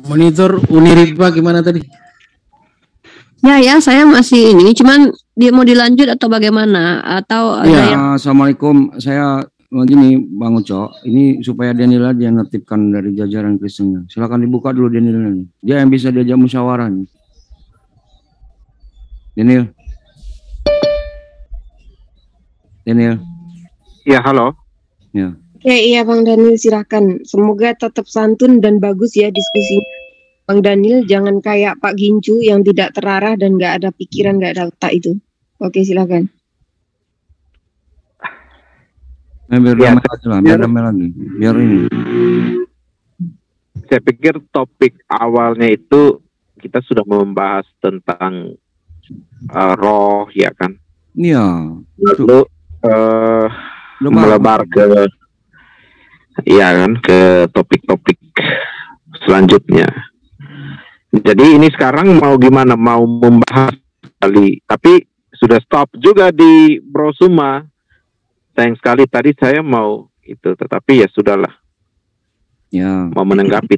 Monitor Uniritma gimana tadi? Ya, saya masih ini, cuman dia mau dilanjut atau bagaimana? Atau ada Ya, yang... Assalamualaikum. Saya begini, Bang Uco. Ini supaya Daniela dia nertibkan dari jajaran Kristennya. Silakan dibuka dulu Daniela nih. Dia yang bisa diajak musyawarah nih. Daniel. Ya, halo. Ya. Iya Bang Daniel, silakan. Semoga tetap santun dan bagus ya diskusi. Bang Daniel jangan kayak Pak Gincu yang tidak terarah dan nggak ada pikiran, nggak ada otak itu. Oke, silakan. Biar ramai lagi lah, biar ramai lagi. Biar ini. Saya pikir topik awalnya itu kita sudah membahas tentang roh, ya kan? Iya. Lalu melebar ke, ya kan, ke topik-topik selanjutnya. Jadi ini sekarang mau gimana? Mau membahas kali, tapi sudah stop juga di Brosuma. Sayang sekali tadi saya mau itu, tetapi ya sudahlah. Ya. Mau menanggapi.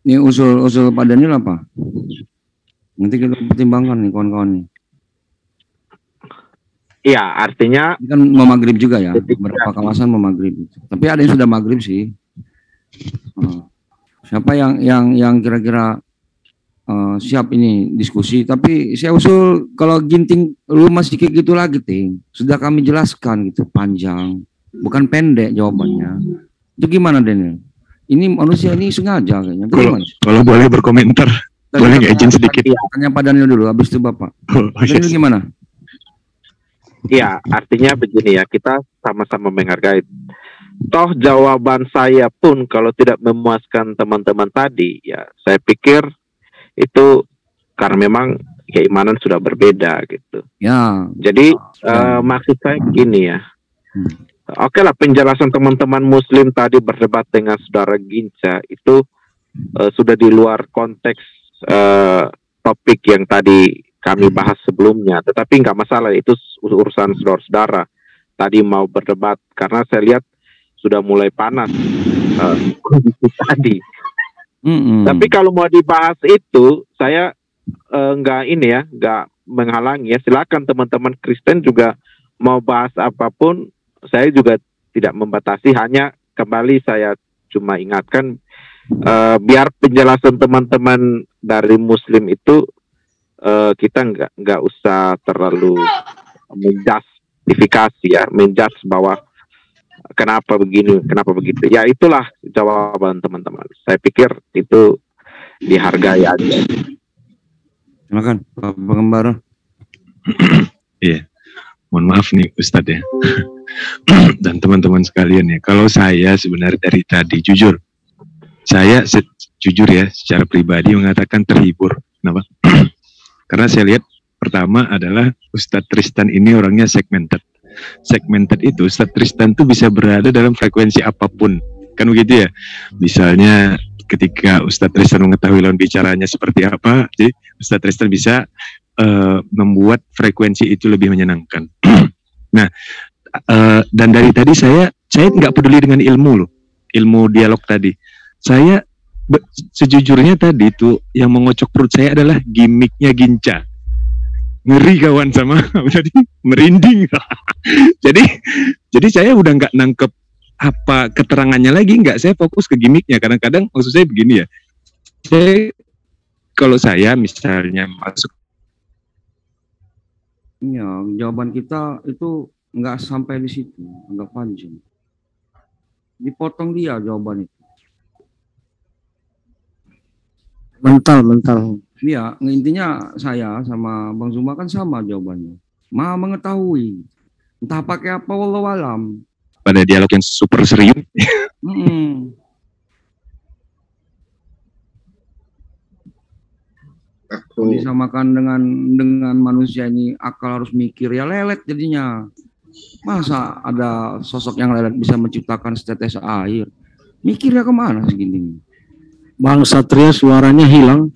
Ini usul Pak Daniel apa? Nanti kita pertimbangkan nih kawan-kawan nih. Iya, artinya ini kan mau maghrib juga ya. Beberapa kawasan mau maghrib. Tapi ada yang sudah maghrib sih. Siapa yang kira-kira siap ini diskusi? Tapi saya usul kalau Ginting lu masih kayak gitu lagi, Ting. Sudah kami jelaskan gitu panjang, bukan pendek jawabannya. Itu gimana Daniel? Ini manusia ini sengaja kayaknya. Kalau boleh berkomentar, boleh nggak izin sedikit? Tanya Pak Daniel dulu, habis itu Bapak. Daniel gimana? Ya, artinya begini ya, kita sama-sama menghargai. Toh jawaban saya pun kalau tidak memuaskan teman-teman tadi, ya saya pikir itu karena memang keimanan sudah berbeda gitu. Ya. Jadi maksud saya begini ya. Oke lah, penjelasan teman-teman Muslim tadi berdebat dengan saudara Ginca itu sudah di luar konteks topik yang tadi kami bahas sebelumnya, tetapi nggak masalah, itu urusan saudara-saudara tadi mau berdebat, karena saya lihat sudah mulai panas kondisi tadi. Tapi kalau mau dibahas itu, saya nggak menghalangi ya. Silakan teman-teman Kristen juga mau bahas apapun, saya juga tidak membatasi. Hanya kembali saya cuma ingatkan, biar penjelasan teman-teman dari Muslim itu kita nggak usah terlalu menjustifikasi ya, menjudge bahwa kenapa begini, kenapa begitu. Ya itulah jawaban teman-teman. Saya pikir itu dihargai aja. Silakan Pak Pengembara. Iya, mohon maaf nih Ustadz ya. Dan teman-teman sekalian ya. Kalau saya sebenarnya dari tadi jujur, saya jujur ya secara pribadi mengatakan terhibur. Kenapa? Karena saya lihat pertama adalah Ustadz Tristan ini orangnya segmented. Segmented itu Ustadz Tristan tuh bisa berada dalam frekuensi apapun, kan begitu ya. Misalnya ketika Ustadz Tristan mengetahui lawan bicaranya seperti apa, jadi Ustadz Tristan bisa membuat frekuensi itu lebih menyenangkan. Nah, dan dari tadi saya nggak peduli dengan ilmu loh, ilmu dialog tadi. Saya sejujurnya tadi tuh yang mengocok perut saya adalah gimmicknya Ginca. Ngeri kawan, sama tadi merinding. jadi saya udah nggak nangkep apa keterangannya lagi, nggak, saya fokus ke gimmicknya. Kadang-kadang maksud saya begini ya, kalau saya misalnya masuk, ya jawaban kita itu nggak sampai di situ, agak panjang, dipotong dia jawaban itu. Mental. Iya, intinya saya sama Bang Zuma kan sama jawabannya. Maha mengetahui. Entah pakai apa, wallahualam. Pada dialog yang super serius. Disamakan dengan manusia ini, akal harus mikir, ya lelet jadinya. Masa ada sosok yang lelet bisa menciptakan setetes air? Mikirnya kemana segini? Bang Satria suaranya hilang.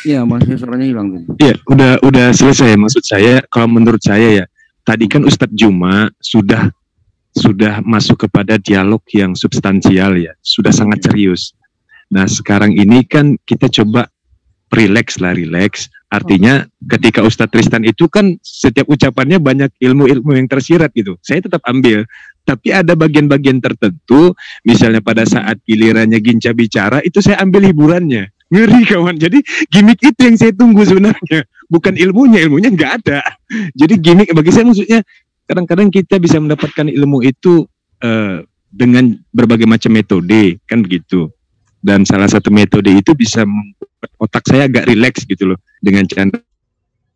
Iya, Mas, suaranya hilang tuh. Iya, udah selesai. Maksud saya, kalau menurut saya ya, tadi kan Ustadz Juma sudah masuk kepada dialog yang substansial ya, sudah sangat serius. Nah sekarang ini kan kita coba relax. Artinya ketika Ustadz Tristan itu kan setiap ucapannya banyak ilmu-ilmu yang tersirat gitu. Saya tetap ambil. Tapi ada bagian-bagian tertentu, misalnya pada saat gilirannya Ginca bicara, itu saya ambil hiburannya. Ngeri kawan. Jadi gimmick itu yang saya tunggu sebenarnya. Bukan ilmunya nggak ada. Jadi gimmick bagi saya maksudnya kadang-kadang kita bisa mendapatkan ilmu itu dengan berbagai macam metode, kan begitu. Dan salah satu metode itu bisa membuat otak saya agak rileks gitu loh dengan canda.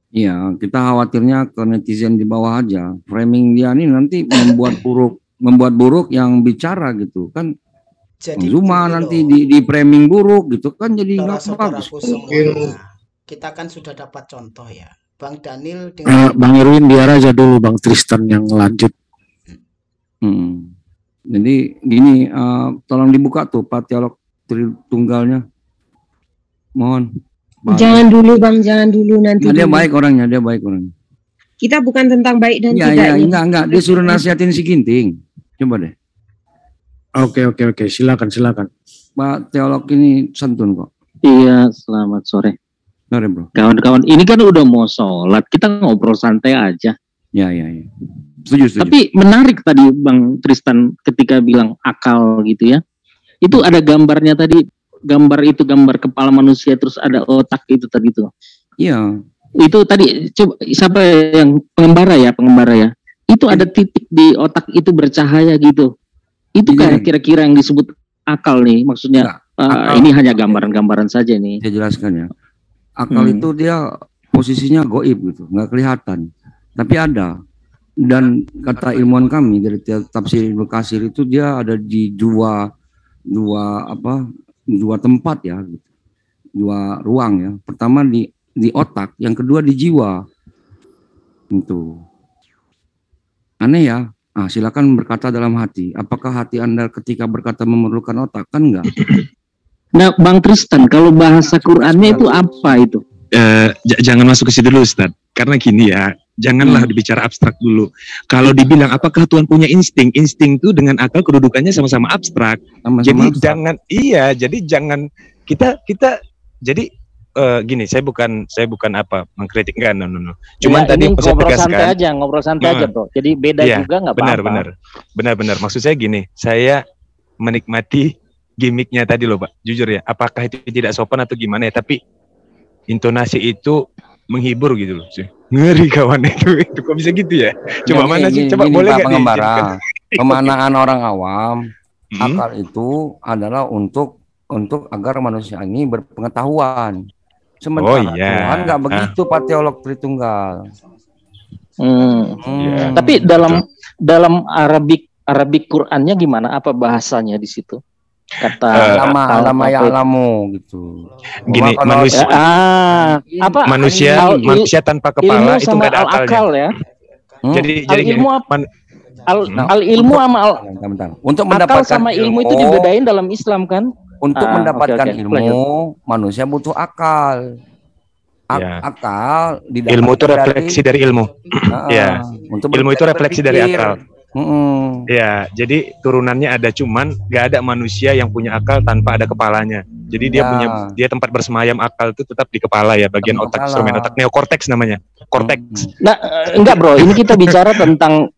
Iya, kita khawatirnya ke netizen di bawah aja. Framing dia ini nanti membuat buruk yang bicara gitu kan. Jadi Zuma gini nanti loh, di framing buruk gitu kan, jadi nggak bagus. saudara-saudaraku semuanya, kita kan sudah dapat contoh ya, Bang Daniel dengan Bang Irwin biar aja dulu Bang Tristan yang lanjut. Jadi gini, tolong dibuka tuh Pak Teolog Tritunggalnya. Mohon. Bang. Jangan dulu Bang, jangan dulu nanti. Nah, dia dulu. baik orangnya. Kita bukan tentang baik dan Iya, tidaknya. enggak. Dia suruh nasihatin si Ginting. Coba deh. Oke, silakan. Pak Teolog ini santun kok. Iya, selamat sore. Sorry bro. Kawan-kawan, ini kan udah mau sholat, kita ngobrol santai aja. Ya. Setuju. Tapi menarik tadi Bang Tristan ketika bilang akal gitu ya. Itu ada gambarnya tadi, gambar kepala manusia terus ada otak itu tadi tuh. Iya. Itu tadi coba siapa yang pengembara ya. Itu ada titik di otak itu bercahaya gitu. Itu kayak kira-kira yang disebut akal nih, maksudnya akal, ini hanya gambaran-gambaran saja nih. Saya jelaskan ya. Akal itu dia posisinya goib gitu, nggak kelihatan. Tapi ada. Dan kata ilmuwan kami dari tafsir Ibnu Katsir itu dia ada di dua tempat ya, dua ruang ya. Pertama di otak, yang kedua di jiwa. Itu aneh ya. Silakan berkata dalam hati. Apakah hati Anda ketika berkata memerlukan otak? Kan enggak. Nah, Bang Tristan, kalau bahasa Qur'annya itu apa itu? Jangan masuk ke situ dulu, Ustaz. Karena gini ya, janganlah dibicara abstrak dulu. Kalau dibilang apakah Tuhan punya insting itu dengan akal kedudukannya sama-sama abstrak. Jadi jangan kita jadi gini, saya bukan mengkritik, enggak, no. Cuman ya, tadi saya tegaskan ngobrol santai aja bro. Jadi beda juga nggak apa-apa. Benar. Maksud saya gini, saya menikmati gimmicknya tadi loh Pak. Jujur ya, apakah itu tidak sopan atau gimana ya? Tapi intonasi itu menghibur gitu loh. Ngeri kawan itu kok bisa gitu ya? Coba boleh nggak pengembara? Pemanaan orang awam, akal itu adalah untuk agar manusia ini berpengetahuan. Sementara Tuhan nggak begitu Pak Teolog Tritunggal. Tapi dalam Arabik Qur'annya gimana? Apa bahasanya di situ? Kata alama ya alamu gitu. Gini, manusia tanpa kepala itu nggak ada akalnya. Ya. Jadi ilmu apa? Ilmu sama untuk akal mendapatkan sama ilmu itu dibedain dalam Islam kan? Untuk mendapatkan ilmu, manusia butuh akal. Akal ilmu itu refleksi dari ilmu. Ilmu itu refleksi dari akal. Ya, jadi turunannya ada, cuman gak ada manusia yang punya akal tanpa ada kepalanya. Jadi dia tempat bersemayam akal itu tetap di kepala ya, bagian otak, instrumen otak, neokorteks namanya. Korteks. Nah, enggak bro, ini kita bicara tentang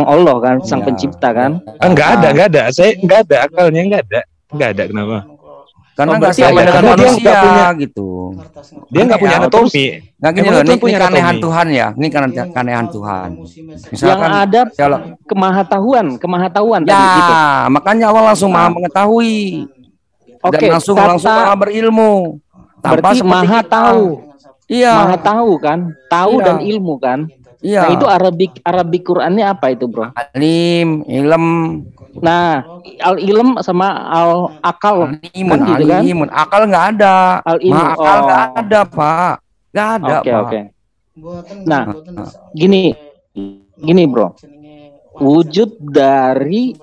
Allah kan, sang pencipta kan? Enggak ada. Saya enggak ada akalnya, enggak ada. Kenapa? Karena nggak sama dengan manusia gitu. Dia nggak punya anatomi. Nggak gini loh, ini keanehan Tuhan ya. Ini keanehan Tuhan. Misalkan, yang ada kemahatauan ya, tadi gitu. Makanya Allah langsung maha mengetahui. Dan langsung maha berilmu. Berarti maha tahu. Iya. Maha tahu kan? Tahu dan ilmu kan? Iya. Nah, itu Arabik Qur'annya apa itu, bro? Alim, ilm. Nah, al-ilm sama al-akal. Alimun. Akal nggak ada. Akal nggak ada, Pak. Nggak ada, Pak. Oke. Nah, gini, bro. Wujud dari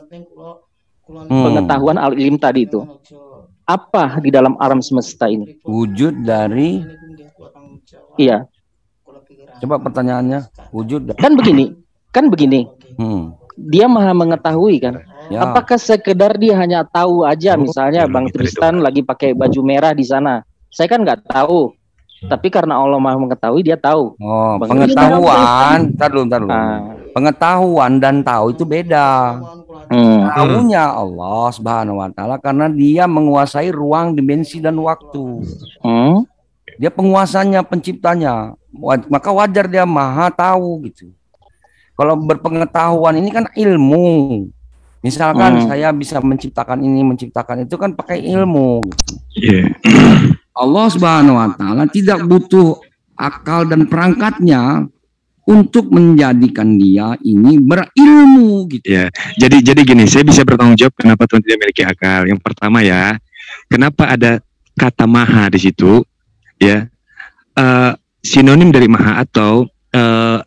pengetahuan al-ilm tadi itu apa di dalam alam semesta ini? Wujud dari. Iya. Coba pertanyaannya, wujud kan begini. Dia maha mengetahui kan. Ya. Apakah sekedar dia hanya tahu aja, misalnya Bang Tristan lagi pakai baju merah di sana, saya kan nggak tahu, tapi karena Allah Maha mengetahui, dia tahu. Oh, Bang pengetahuan, ntar dulu. Pengetahuan dan tahu itu beda. Tahunya Allah Subhanahu wa taala karena dia menguasai ruang, dimensi dan waktu. Dia penguasanya, penciptanya. Maka wajar dia maha tahu gitu. Kalau berpengetahuan ini kan ilmu. Misalkan saya bisa menciptakan ini, menciptakan itu kan pakai ilmu. Gitu. Allah Subhanahu wa taala tidak butuh akal dan perangkatnya untuk menjadikan dia ini berilmu gitu. Ya. Jadi gini, saya bisa bertanggung jawab kenapa Tuhan tidak memiliki akal. Yang pertama ya, kenapa ada kata maha di situ? Ya. Sinonim dari maha atau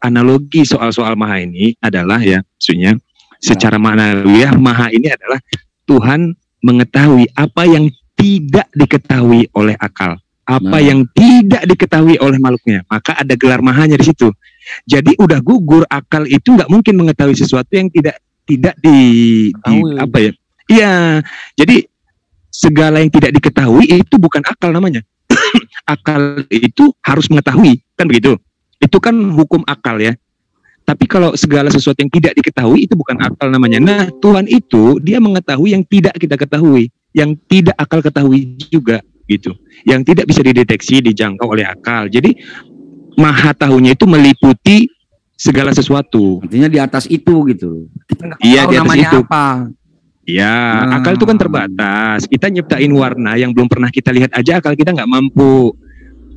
analogi soal-soal maha ini adalah ya, maksudnya secara maknawiah maha ini adalah Tuhan mengetahui apa yang tidak diketahui oleh akal, apa yang tidak diketahui oleh makhluknya, maka ada gelar mahanya di situ. Jadi udah gugur, akal itu nggak mungkin mengetahui sesuatu yang tidak di apa ya? Iya, jadi segala yang tidak diketahui itu bukan akal namanya. Akal itu harus mengetahui, kan begitu? Itu kan hukum akal ya. Tapi kalau segala sesuatu yang tidak diketahui itu bukan akal namanya. Nah, Tuhan itu dia mengetahui yang tidak kita ketahui, yang tidak akal ketahui juga gitu. Yang tidak bisa dideteksi, dijangkau oleh akal. Jadi maha tahunya itu meliputi segala sesuatu. Artinya di atas itu gitu. Kita nggak tahu di atas namanya itu. Apa. Ya, akal itu kan terbatas. Kita nyiptain warna yang belum pernah kita lihat aja, akal kita nggak mampu.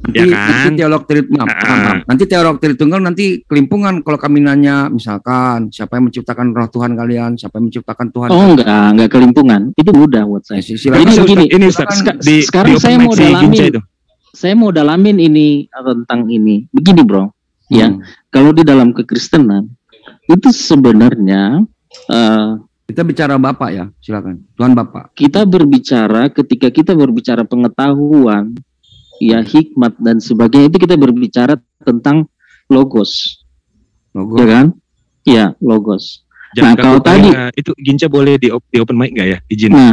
Nanti teolog nanti teolog Tritunggal nanti kelimpungan kalau kami nanya misalkan siapa yang menciptakan roh Tuhan kalian, siapa yang menciptakan Tuhan. Oh enggak kelimpungan, itu mudah buat saya. Jadi begini, sekarang saya mau dalamin ini tentang ini. Begini bro, ya kalau di dalam kekristenan itu sebenarnya kita bicara Bapak ya, silakan Tuhan Bapak. Kita berbicara ketika kita berbicara pengetahuan, ya hikmat dan sebagainya, itu kita berbicara tentang logos. Ya kan? Ya, logos. Jangan kalau tadi itu Ginca boleh di open mic nggak ya? Izin. Nah,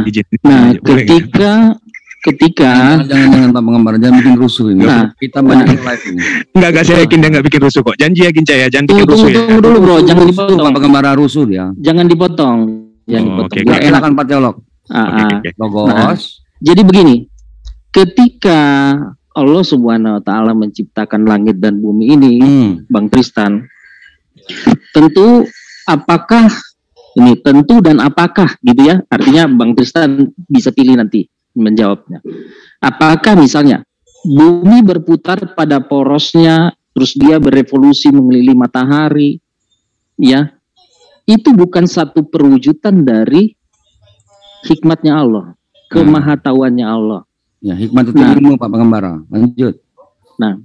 ketika jangan Pak Pengembara, jangan bikin rusuh ini. Kita banyak live ini. Enggak saya yakin dia nggak bikin rusuh kok. Janji ya Ginca ya, jangan bikin rusuh ya. Tunggu dulu bro, jangan dipotong. Pak Pengembara rusuh dia. Jangan dipotong. Silakan Pak Teolog. Logos. Jadi begini, ketika Allah Subhanahu wa taala menciptakan langit dan bumi ini, Bang Tristan, tentu dan apakah gitu ya, artinya Bang Tristan bisa pilih nanti menjawabnya. Apakah misalnya bumi berputar pada porosnya, terus dia berevolusi mengelilingi matahari, ya, itu bukan satu perwujudan dari hikmatnya Allah, kemahatauannya Allah. Ya, hikmat itu ilmu Pak Pengembara. Lanjut. Nah,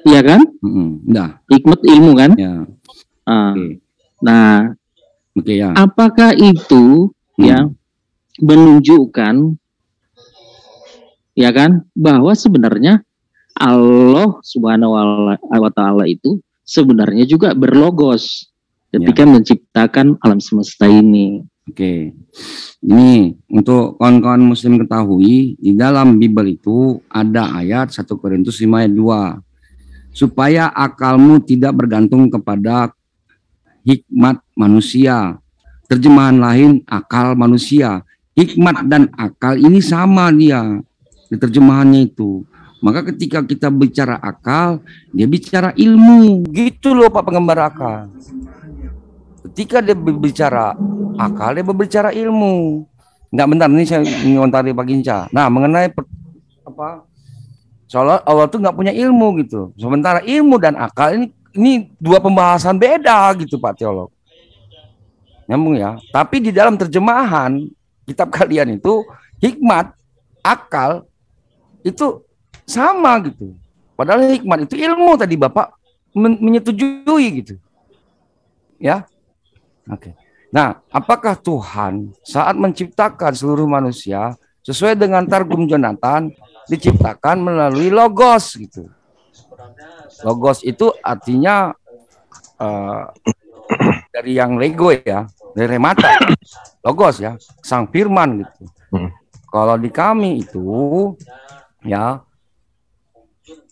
iya kan? Hikmat ilmu kan? Ya. Nah, ya. Apakah itu ya menunjukkan ya kan bahwa sebenarnya Allah Subhanahu wa taala itu sebenarnya juga berlogos ketika menciptakan alam semesta ini. Ini untuk kawan-kawan muslim ketahui, di dalam Bible itu ada ayat 1 Korintus 5 ayat 2. Supaya akalmu tidak bergantung kepada hikmat manusia. Terjemahan lain akal manusia. Hikmat dan akal ini sama dia di terjemahannya itu. Maka ketika kita bicara akal, dia bicara ilmu. Gitu loh Pak Pengembara akal. Ketika dia berbicara akal, dia berbicara ilmu. Enggak, bentar, ini saya ngontari Pak Ginca. Nah, mengenai soal Allah tuh nggak punya ilmu gitu. Sementara ilmu dan akal ini dua pembahasan beda gitu Pak Teolog. Nyambung ya. Tapi di dalam terjemahan kitab kalian itu hikmat, akal itu sama gitu. Padahal hikmat itu ilmu tadi Bapak menyetujui gitu. Ya. Nah, apakah Tuhan saat menciptakan seluruh manusia sesuai dengan Targum Jonathan diciptakan melalui logos gitu? Logos itu artinya dari yang lego ya, Reremata, logos ya, sang firman gitu. Kalau di kami itu ya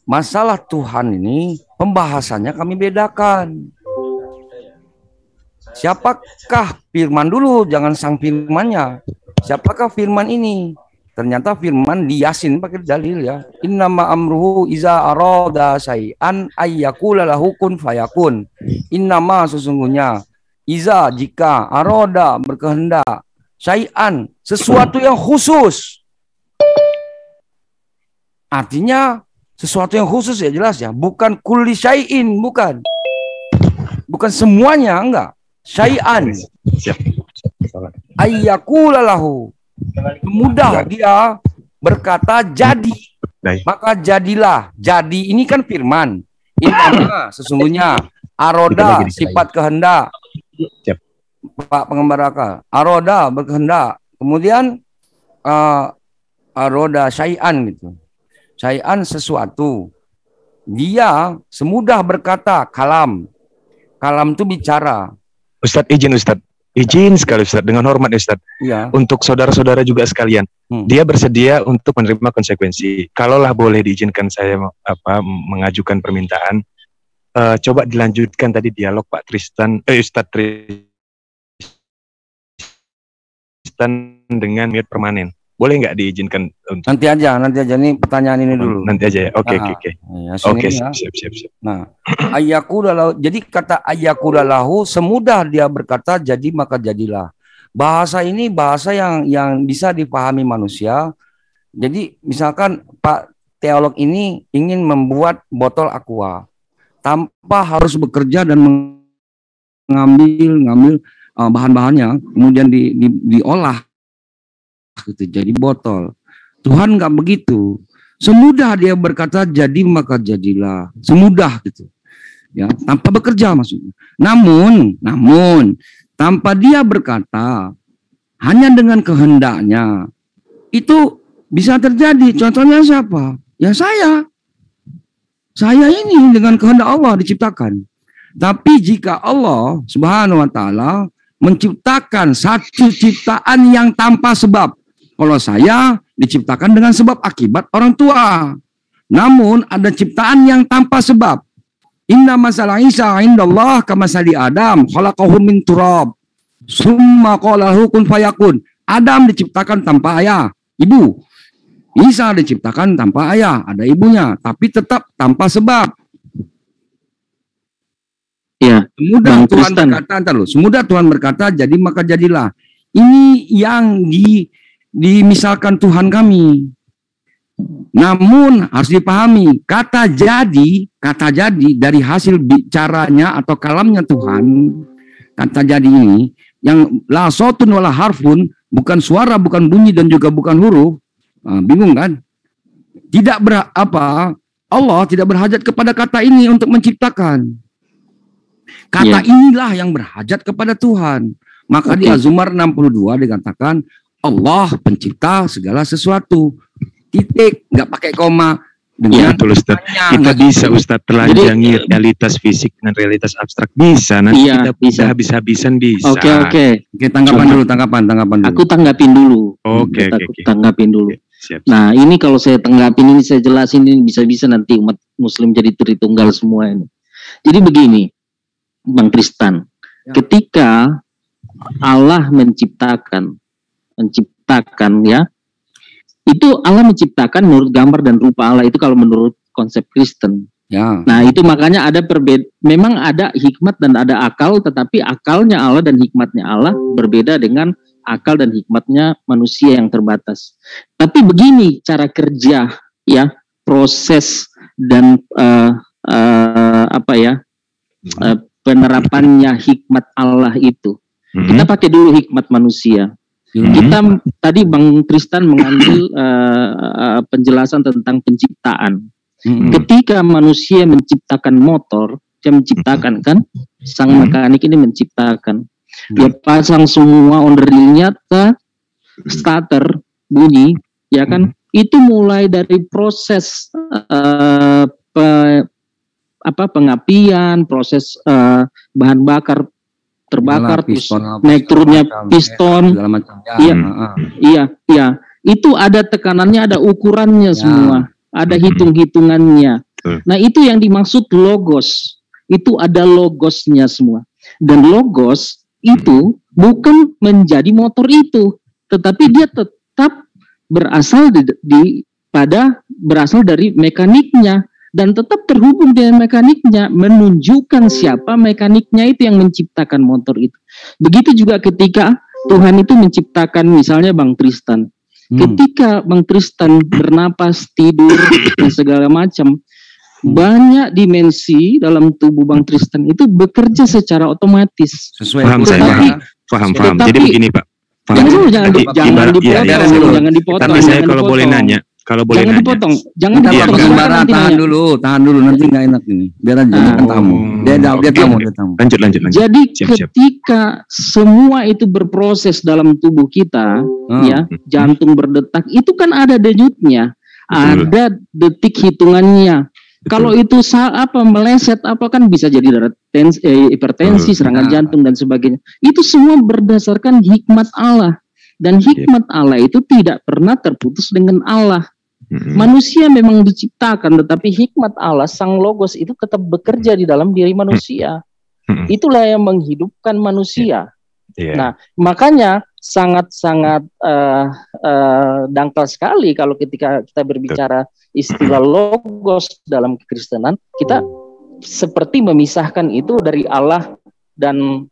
masalah Tuhan ini pembahasannya kami bedakan. Siapakah firman dulu, jangan sang firmannya. Siapakah firman ini? Ternyata firman di Yasin pakai dalil ya. Innama amruhu iza arada syai'an ayyakula lahu kun fayakun. Innama sesungguhnya iza jika aroda berkehendak syai'an sesuatu yang khusus. Artinya sesuatu yang khusus ya jelas ya, bukan kulli syai'in, bukan semuanya, enggak. Syai'an. Ayyakula lahu. Mudah dia berkata jadi, maka jadilah. Jadi ini kan firman. Innama sesungguhnya aroda sifat kehendak. Pak Pengembara akal. Aroda berkehendak. Kemudian aroda syai'an gitu. Syai'an sesuatu. Dia semudah berkata kalam. Kalam itu bicara. Ustadz izin sekali Ustadz, dengan hormat Ustadz. Ya. Untuk saudara-saudara juga sekalian, dia bersedia untuk menerima konsekuensi. Kalaulah boleh diizinkan saya mengajukan permintaan, coba dilanjutkan tadi dialog Pak Tristan, Ustadz Tristan dengan mute permanen. Boleh nggak diizinkan? Nanti aja nih pertanyaan ini dulu. Nanti aja ya. Oke. Oke, siap. Nah, ayyakulahu. Jadi kata ayyakulahu semudah dia berkata jadi maka jadilah. Bahasa ini bahasa yang bisa dipahami manusia. Jadi misalkan Pak teolog ini ingin membuat botol aqua tanpa harus bekerja dan mengambil bahan-bahannya kemudian diolah gitu, jadi botol. Tuhan nggak begitu. Semudah dia berkata jadi maka jadilah. Semudah gitu. Ya, tanpa bekerja maksudnya. Namun tanpa dia berkata hanya dengan kehendaknya itu bisa terjadi. Contohnya siapa? Ya saya. Saya ini dengan kehendak Allah diciptakan. Tapi jika Allah Subhanahu wa taala menciptakan satu ciptaan yang tanpa sebab, kalau saya diciptakan dengan sebab akibat orang tua. Namun ada ciptaan yang tanpa sebab. Inna masalah Isa indallah kamasali Adam khalaqahu min turab. Summa qala lahu kun fayakun. Adam diciptakan tanpa ayah, ibu. Isa diciptakan tanpa ayah, ada ibunya, tapi tetap tanpa sebab. Ya, semudah Tuhan berkata, semudah Tuhan berkata jadi maka jadilah. Ini yang dimisalkan Tuhan kami. Namun harus dipahami kata jadi dari hasil bicaranya atau kalamnya Tuhan. Kata jadi ini yang la sotun wala harfun, bukan suara, bukan bunyi dan juga bukan huruf. Bingung kan? Allah tidak berhajat kepada kata ini untuk menciptakan. Kata inilah yang berhajat kepada Tuhan. Maka di Az-Zumar 62 dikatakan Allah pencipta segala sesuatu. Titik, nggak pakai koma. Iya betul Ustaz. Kita bisa Ustaz telanjangi realitas fisik dengan realitas abstrak. Bisa, nanti kita bisa habis-habisan bisa. Oke, tanggapan dulu. Aku tanggapin dulu. Oke. Tanggapin dulu. Siap. Nah, ini kalau saya tanggapin ini, saya jelasin ini bisa-bisa nanti umat muslim jadi Tritunggal semua ini. Jadi begini, Bang Tristan, ketika Allah menciptakan ya, itu Allah menciptakan menurut gambar dan rupa Allah, itu kalau menurut konsep Kristen. Ya. Nah itu makanya ada memang ada hikmat dan ada akal, tetapi akalnya Allah dan hikmatnya Allah berbeda dengan akal dan hikmatnya manusia yang terbatas. Tapi begini cara kerja ya, proses dan penerapannya hikmat Allah itu. Kita pakai dulu hikmat manusia. Kita tadi Bang Tristan mengambil penjelasan tentang penciptaan. Ketika manusia menciptakan motor, dia menciptakan kan, sang mekanik ini menciptakan. Dia pasang semua on-railnya ke starter bunyi, ya kan? Itu mulai dari proses pengapian, proses bahan bakar terbakar, Iyalah, terus piston, naik turunnya macam, piston. segala macam. Ya, Iya. heeh. Iya. Itu ada tekanannya, ada ukurannya semua, ada hitung-hitungannya. Nah, itu yang dimaksud logos. Itu ada logosnya semua. Dan logos itu bukan menjadi motor itu, tetapi dia tetap berasal berasal dari mekaniknya dan tetap terhubung dengan mekaniknya, menunjukkan siapa mekaniknya itu yang menciptakan motor itu. Begitu juga ketika Tuhan itu menciptakan misalnya Bang Tristan. Ketika Bang Tristan bernapas, tidur, dan segala macam, banyak dimensi dalam tubuh Bang Tristan itu bekerja secara otomatis. Sesuai Paham saya, paham. Jadi begini Pak. Paham. Jangan dipotong. Tapi saya kalau boleh nanya, jangan dipotong. Tahan dulu, nanti nggak enak ini. Biar aja kan tamu. Dia tamu. Lanjut. Jadi Siap. ketika semua itu berproses dalam tubuh kita, ya, jantung berdetak, itu kan ada denyutnya, ada detik hitungannya. Kalau itu meleset kan bisa jadi hipertensi, serangan jantung dan sebagainya. Itu semua berdasarkan hikmat Allah. Dan hikmat Allah itu tidak pernah terputus dengan Allah. Manusia memang diciptakan, tetapi hikmat Allah, Sang Logos itu tetap bekerja di dalam diri manusia. Itulah yang menghidupkan manusia. Nah, makanya sangat-sangat dangkal sekali kalau ketika kita berbicara istilah logos dalam kekristenan, kita seperti memisahkan itu dari Allah dan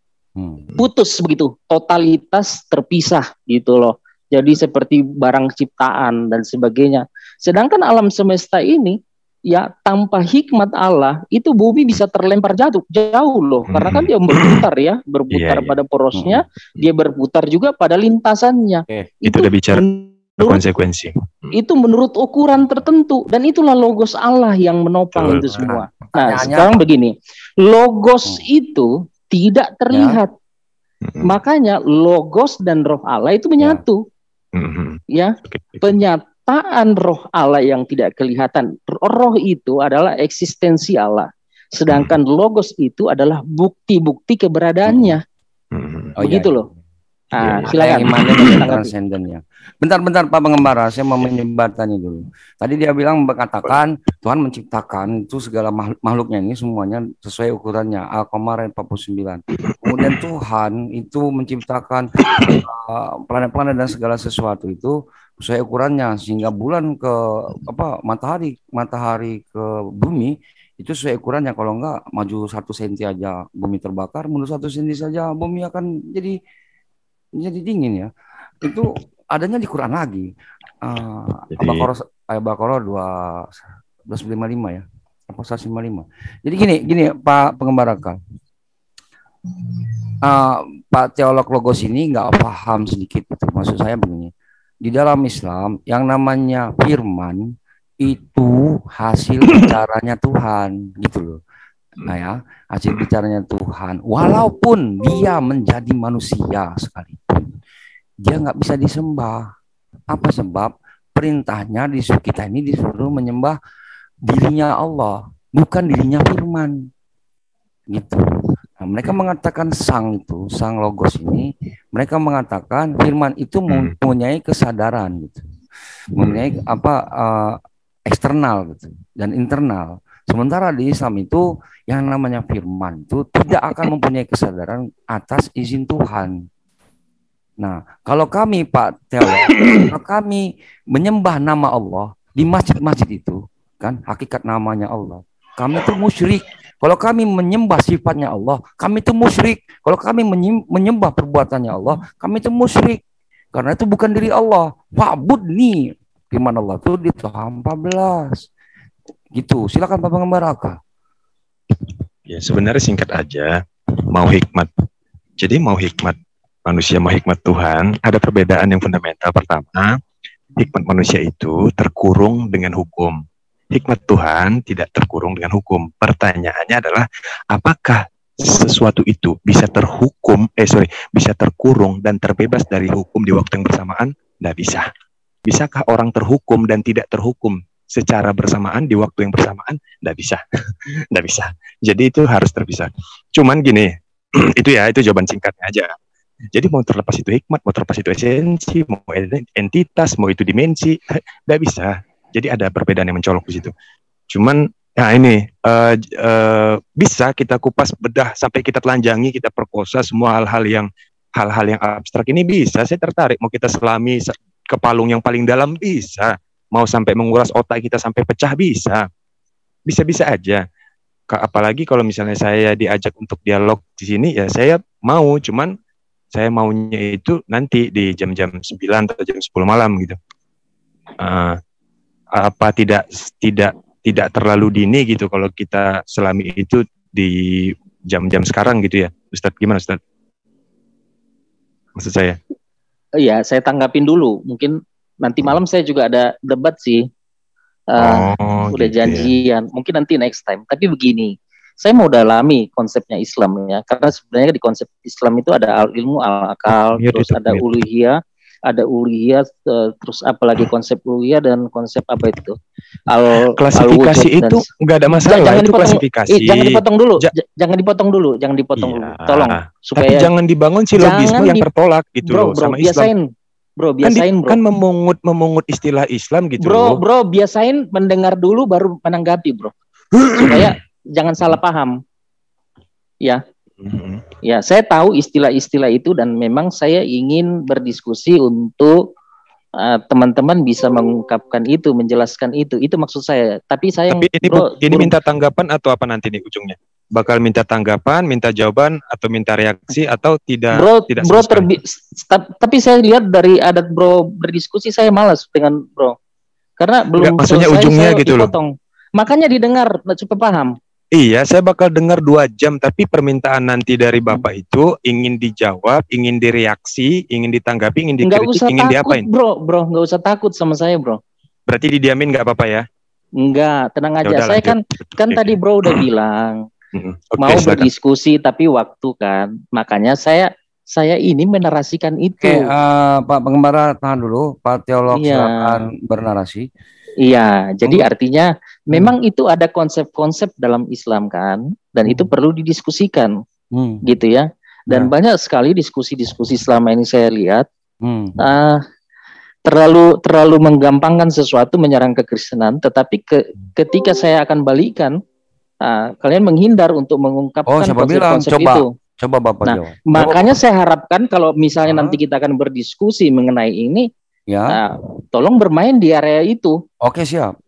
putus begitu, totalitas terpisah gitu loh. Jadi seperti barang ciptaan dan sebagainya. Sedangkan alam semesta ini ya tanpa hikmat Allah itu bumi bisa terlempar jauh loh, karena kan dia berputar pada porosnya, dia berputar juga pada lintasannya. Itu udah bicara konsekuensi. Itu menurut ukuran tertentu, dan itulah logos Allah yang menopang itu semua. Nah, sekarang begini, logos itu tidak terlihat. Makanya logos dan roh Allah itu menyatu. Ya, penyataan roh Allah yang tidak kelihatan. Roh itu adalah eksistensi Allah, sedangkan logos itu adalah bukti-bukti keberadaannya. Begitu loh. Silakan. Transcendennya. Bentar Pak Pengembara, saya mau menyebarkannya dulu. Tadi dia mengatakan Tuhan menciptakan itu segala makhluknya ini semuanya sesuai ukurannya, Al-Qamar 49. Kemudian Tuhan itu menciptakan planet-planet dan segala sesuatu itu sesuai ukurannya, sehingga bulan ke matahari ke bumi itu sesuai ukurannya. Kalau enggak maju 1 senti aja bumi terbakar, mundur 1 senti saja bumi akan jadi dingin ya. Itu adanya di Quran lagi. Al-Baqarah 255 ya. Apa 155. Jadi gini Pak Pengembara Kal. Pak teolog logos ini nggak paham sedikit gitu. Maksud saya begini. Di dalam Islam yang namanya firman itu hasil bicaranya Tuhan gitu loh. Nah ya, hasil bicaranya Tuhan, walaupun dia menjadi manusia sekalipun, dia nggak bisa disembah. Apa sebab? Perintahnya kita ini disuruh menyembah dirinya Allah, bukan dirinya firman. Gitu. Nah, mereka mengatakan sang logos ini, mereka mengatakan firman itu mempunyai kesadaran gitu. Mempunyai eksternal gitu dan internal. Sementara di Islam itu yang namanya firman itu tidak akan mempunyai kesadaran atas izin Tuhan. Nah, kalau kami Pak teolog, kalau kami menyembah nama Allah di masjid-masjid itu, kan hakikat namanya Allah, kami itu musyrik. Kalau kami menyembah sifatnya Allah, kami itu musyrik. Kalau kami menyembah perbuatannya Allah, kami itu musyrik. Karena itu bukan diri Allah. Wa'budni, firman Allah itu di Tuhan 14. Gitu. Silakan Pak Pengembara. Ya, sebenarnya singkat aja, mau hikmat. Jadi mau hikmat manusia, mau hikmat Tuhan, ada perbedaan yang fundamental. Pertama, hikmat manusia itu terkurung dengan hukum. Hikmat Tuhan tidak terkurung dengan hukum. Pertanyaannya adalah, apakah sesuatu itu bisa bisa terkurung dan terbebas dari hukum di waktu yang bersamaan? Tidak bisa. Bisakah orang terhukum dan tidak terhukum secara bersamaan di waktu yang bersamaan? Tidak bisa. Tidak bisa. Jadi itu harus terpisah. Cuman gini, Itu ya, itu jawaban singkatnya aja. Jadi mau terlepas itu hikmat, mau terlepas itu esensi, mau entitas, mau itu dimensi, nggak bisa. Jadi ada perbedaan yang mencolok di situ. Cuman, nah ini bisa kita kupas bedah sampai kita telanjangi, kita perkosa semua hal-hal yang abstrak ini bisa. Saya tertarik. Mau kita selami ke palung yang paling dalam bisa. Mau sampai menguras otak kita sampai pecah bisa. Bisa-bisa aja. Apalagi kalau misalnya saya diajak untuk dialog di sini, ya saya mau. Cuman saya maunya itu nanti di jam-jam 9 atau jam 10 malam gitu. Apa tidak terlalu dini gitu kalau kita selami itu di jam-jam sekarang gitu ya, Ustadz? Gimana Ustadz? Maksud saya? Iya, saya tanggapin dulu. Mungkin nanti malam saya juga ada debat sih. Udah gitu janjian. Ya. Mungkin nanti next time. Tapi begini, saya mau dalami konsepnya Islam ya. Karena sebenarnya di konsep Islam itu ada ilmu al-akal, terus ada uluhiyah, terus apalagi konsep uluhiyah dan konsep apa itu? Klasifikasi itu nggak ada masalah. Jangan itu dipotong, klasifikasi. Jangan dipotong dulu. Jangan dipotong dulu. Iya. Tolong. Supaya tapi jangan dibangun silogisme yang tertolak gitu loh sama Islam. Biasain bro. Kan memungut istilah Islam gitu. Bro, biasain mendengar dulu baru menanggapi bro. Supaya jangan salah paham. Ya. Ya, saya tahu istilah-istilah itu dan memang saya ingin berdiskusi untuk teman-teman bisa mengungkapkan itu, menjelaskan itu. Itu maksud saya. Tapi ini minta tanggapan atau apa nanti nih ujungnya? Bakal minta tanggapan, minta jawaban, atau minta reaksi, atau tidak? Tapi saya lihat dari adat bro berdiskusi, saya malas dengan bro. Karena belum maksudnya selesai, ujungnya gitu dipotong. Makanya didengar, supaya paham. Iya, saya bakal dengar 2 jam, tapi permintaan nanti dari Bapak itu ingin dijawab, ingin direaksi, ingin ditanggapi, ingin dikritik, ingin diapain? Bro, nggak usah takut sama saya, bro. Berarti didiamin nggak apa-apa ya? Enggak, tenang aja. Saya kan tadi bro udah bilang mau silakan. berdiskusi, tapi waktu kan. Makanya saya ini menarasikan itu. Pak Pengembara tahan dulu, Pak Teolog silakan bernarasi. Iya, jadi artinya memang itu ada konsep-konsep dalam Islam kan, dan itu perlu didiskusikan, gitu ya. Dan banyak sekali diskusi-diskusi selama ini saya lihat terlalu menggampangkan sesuatu, menyerang kekristenan, tetapi ketika saya akan balikan, kalian menghindar untuk mengungkapkan konsep-konsep itu. Coba Bapak jawab. Makanya saya harapkan kalau misalnya nanti kita akan berdiskusi mengenai ini, tolong bermain di area itu. Oke, siap.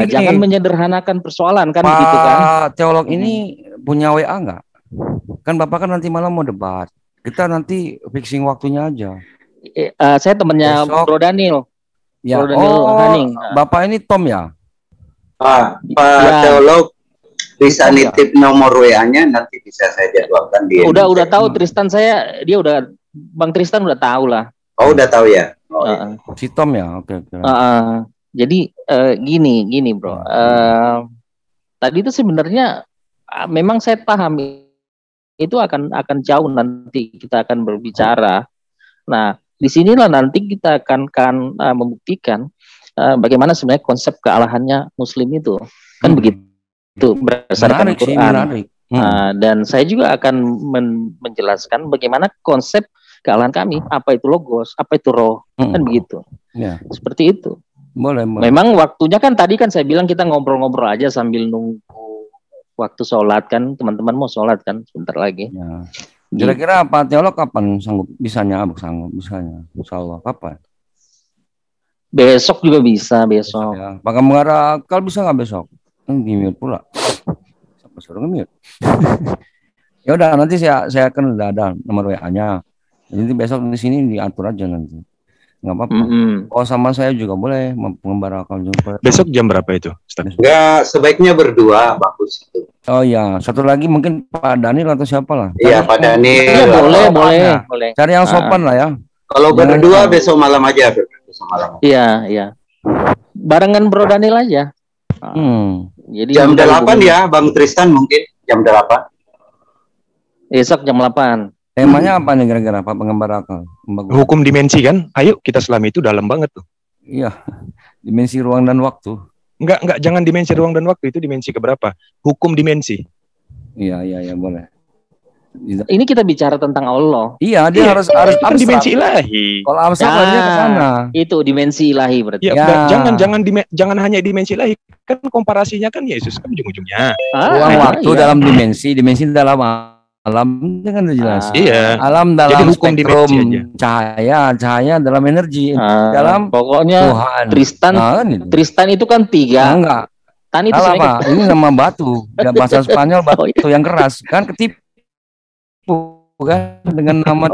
Jangan menyederhanakan persoalan kan, Pak gitu kan. Teolog ini punya WA nggak? Kan Bapak kan nanti malam mau debat. Kita nanti fixing waktunya aja. Saya temannya Bro Daniel. Ya. Bro Daniel Haning. Bapak ini Tom ya? Pak Teolog bisa nitip nomor WA-nya, nanti bisa saya jadwalkan di. Udah tahu Tristan, Bang Tristan udah tahu lah. Oh, udah tahu ya. Si Tom ya, oke. Jadi gini bro. Tadi itu sebenarnya memang saya paham itu akan jauh nanti kita akan berbicara. Nah, disinilah nanti kita akan membuktikan bagaimana sebenarnya konsep kealahannya Muslim itu kan begitu berdasarkan Quran. Dan saya juga akan menjelaskan bagaimana konsep kealahan kami, apa itu logos, apa itu roh, kan begitu. Ya. Seperti itu. Boleh. Memang waktunya kan tadi kan saya bilang kita ngobrol-ngobrol aja sambil nunggu waktu sholat kan, teman-teman mau sholat kan sebentar lagi. Ya. Kira-kira Pak Teolog kapan bisanya? Insya Allah kapan? Besok juga bisa, besok. Ya. Pak Pengembara Akal bisa nggak besok? Di-mute pula. Siapa suruh nge-mute? Ya udah, nanti saya akan ada nomor WA-nya. Jadi besok di sini diatur aja nanti. Nggak apa-apa. Oh, sama saya juga boleh, Pengembara Akal juga. Besok jam berapa itu, Ustaz? Enggak, sebaiknya berdua, bagus itu. Oh iya, satu lagi mungkin Pak Daniel atau siapa lah. Iya, Pak Daniel. Ya, boleh. Cari yang sopan lah ya. Kalau berdua besok malam aja. Iya. Barengan Bro Daniel aja. Jadi jam 8 ya, Bang Tristan mungkin jam 8. Besok jam 8. Temanya apa nih kira-kira Pak Pengembara Akal? Hukum dimensi kan? Ayo kita selami itu dalam banget tuh. Iya, dimensi ruang dan waktu. Enggak, jangan dimensi ruang dan waktu, itu dimensi keberapa? Hukum dimensi. Iya, boleh. Ini kita bicara tentang Allah. Iya, dia harus Itu kan abstrak. dimensi ilahi. Kalau abstrak dia ke sana. Itu dimensi ilahi berarti. Ya, jangan hanya dimensi ilahi. Kan komparasinya kan Yesus kan ujung-ujungnya. Ruang waktu dalam dimensi dalam alam itu kan udah jelas. Iya. Alam dalam Jadi hukum spektrum dimensi cahaya dalam energi dalam pokoknya Tuhan. Tristan itu kan 3. Enggak. Tan itu Salah, Pak. Ini nama batu. Dalam bahasa Spanyol batu yang keras kan ketipu kan dengan nama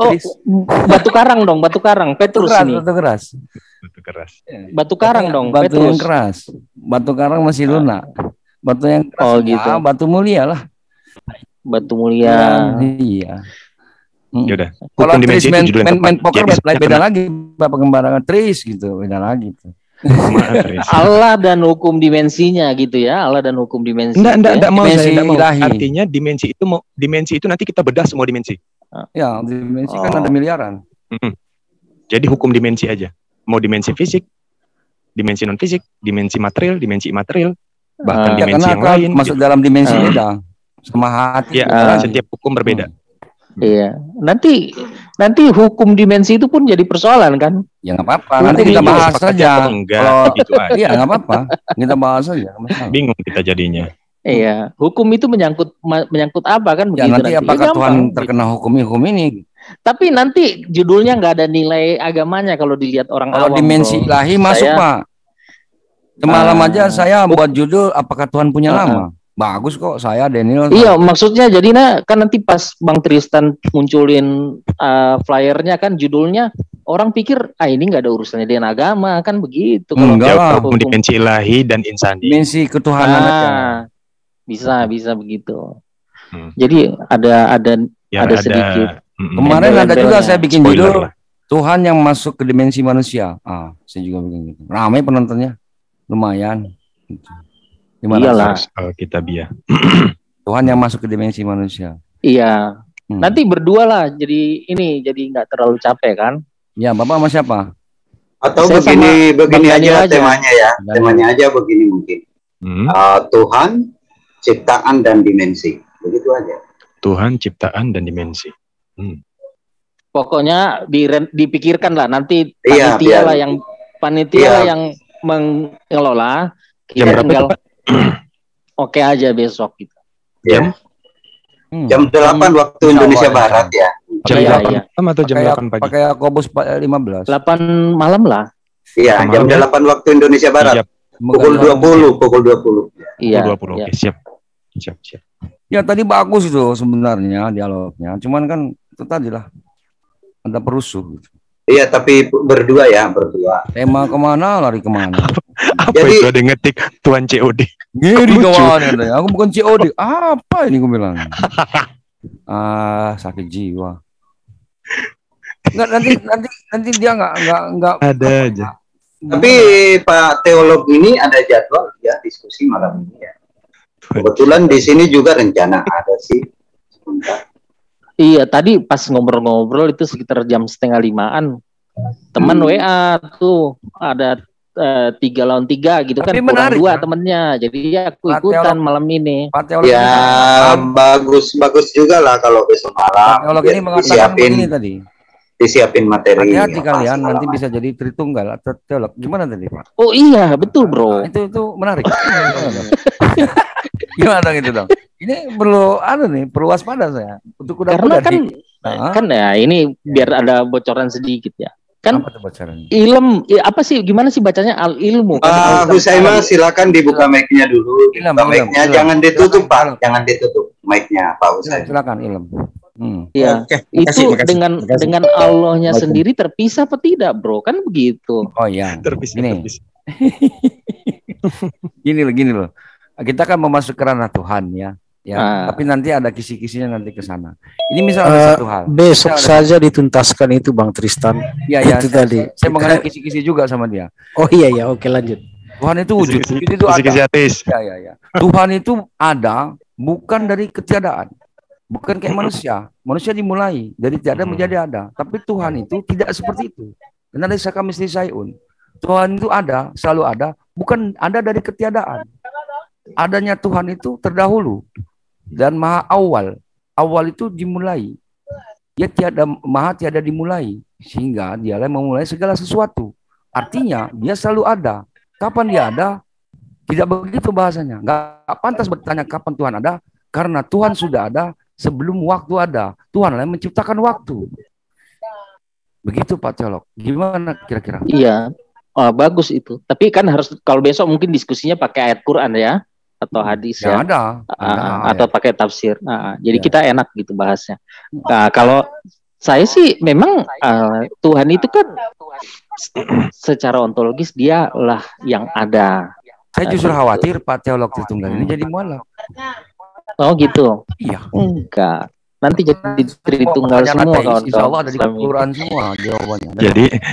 batu karang dong, batu karang. Petrus keras, ini. Batu keras. Batu karang dong, Batu Petrus. yang keras. Batu karang masih lunak. Batu yang keras. Gitu. Batu mulia lah. Batu mulia. Iya. Yaudah. Kalau Tris main poker Ya, beda lagi, pengembangan Tris gitu, beda lagi tuh. Allah dan hukum dimensinya gitu ya, Allah dan hukum dimensi. Enggak mau dimensi saya, ilahi. Artinya dimensi itu nanti kita bedah semua dimensi. Ya, dimensi kan ada miliaran. Jadi hukum dimensi aja. Mau dimensi fisik, dimensi non fisik, dimensi material, dimensi imaterial, bahkan dimensi yang lain. Masuk dalam dimensi beda. Sama hati. Ya, setiap hukum berbeda. Iya. Nanti hukum dimensi itu pun jadi persoalan kan? Ya nggak apa-apa. Nanti kita bahas saja. Kalau gitu aja. Iya nggak apa-apa. Kita bahas saja. Bingung kita jadinya. Iya. Hukum itu menyangkut apa kan? Ya, begitu nanti apakah Tuhan terkena hukum ini? Tapi nanti judulnya nggak ada nilai agamanya kalau dilihat orang awam. Kalau dimensi ilahi masuk Pak. Semalam aja saya buat judul apakah Tuhan punya nama? Bagus kok saya Daniel. Iya maksudnya jadi kan nanti pas Bang Tristan munculin flyernya kan judulnya orang pikir ini nggak ada urusannya dengan agama kan begitu. Enggak lah. Dimensi ilahi dan insani. Dimensi ketuhanan aja. Bisa begitu. Jadi ada sedikit. Kemarin ada juga saya bikin judul Tuhan yang masuk ke dimensi manusia. Saya juga bikin gitu. Ramai penontonnya, lumayan. Iyalah. Kitabiah. Tuhan yang masuk ke dimensi manusia. Iya. Nanti berdua lah. Jadi nggak terlalu capek kan? Ya, Bapak sama siapa? Atau begini aja temanya ya. Temanya aja begini mungkin. Tuhan, ciptaan dan dimensi. Begitu aja. Tuhan, ciptaan dan dimensi. Pokoknya dipikirkan lah nanti panitia lah yang mengelola. Jam berapa? Oke aja besok gitu. Jam 8 waktu Indonesia Barat ya. Jam 8 atau jam 8 pagi? Pakai Yakobus 15. 8 malam lah. Iya, jam 8 waktu Indonesia Barat. Pukul 20. Iya. 20. Oke, siap. Ya tadi bagus itu sebenarnya dialognya. Cuman kan itu tadi lah ada perusuh gitu. Iya, tapi berdua. Tema kemana, lari kemana. Apa jadi, itu ada ngetik Tuan COD. Ngiri kawan katanya. Aku bukan COD. Apa ini gue bilang. Sakit jiwa. Nanti dia nggak ada aja. Tapi Pak Teolog ini ada jadwal ya diskusi malam ini ya. Kebetulan di sini juga rencana ada sih. Sebentar. Iya, tadi pas ngobrol-ngobrol itu sekitar jam 4:30-an. Teman WA tuh ada 3 lawan 3 gitu. Tapi kan kurang 2 temennya. Jadi ya aku ikutan malam ini. Ya bagus juga lah kalau besok malam. Ini mengatakan begini tadi. Disiapin materi. Hati-hati kalian nanti bisa jadi Tritunggal atau teolog. Gimana tadi Pak? Oh iya betul bro. Itu menarik. Gimana gitu dong? Ini perlu waspada saya untuk karena kan ya ini biar ada bocoran sedikit ya. Kan apa sih gimana sih bacanya ilmu? Husaima silakan dibuka mic-nya dulu. Mic-nya jangan ditutup Pak, jangan ditutup mic-nya Pak Husaima. Silakan ilmu. Iya. Itu dengan Allahnya sendiri terpisah apa tidak, Bro? Kan begitu. Oh iya. Terpisah. Gini loh. Kita kan memasuki ranah Tuhan ya. Tapi nanti ada kisi-kisinya nanti ke sana. Ini misalnya satu hal. Besok saja dituntaskan itu Bang Tristan. Iya. Itu tadi. Saya mengenai kisi-kisi juga sama dia. Oh iya, oke lanjut. Tuhan itu wujud. Itu ada. Ya. Tuhan itu ada bukan dari ketiadaan. Bukan kayak manusia. Manusia dimulai dari tiada menjadi ada. Tapi Tuhan itu tidak seperti itu. Karena dari Saka Misteri Sayun. Tuhan itu ada, selalu ada. Bukan ada dari ketiadaan. Adanya Tuhan itu terdahulu. Dan maha awal. awal itu dimulai. Dia maha tiada dimulai, sehingga dialah memulai segala sesuatu. Artinya dia selalu ada. Kapan dia ada? Tidak begitu bahasanya. Nggak pantas bertanya kapan Tuhan ada, karena Tuhan sudah ada sebelum waktu ada. Tuhanlah yang menciptakan waktu. Begitu Pak Teolog. Gimana kira-kira? Iya, bagus itu. Tapi kan harus, kalau besok mungkin diskusinya pakai ayat Quran ya, atau hadis ya. Ada atau pakai tafsir. Jadi kita enak gitu bahasnya. Nah, kalau saya sih memang Tuhan itu kan secara ontologis dialah yang ada. Saya justru khawatir Pak Teolog Tritunggal ini jadi mualaf. Oh gitu. Iya. Enggak. Nanti jadi Tritunggal semua kawan-kawan. Insya Allah ada di Quran semua jawabannya.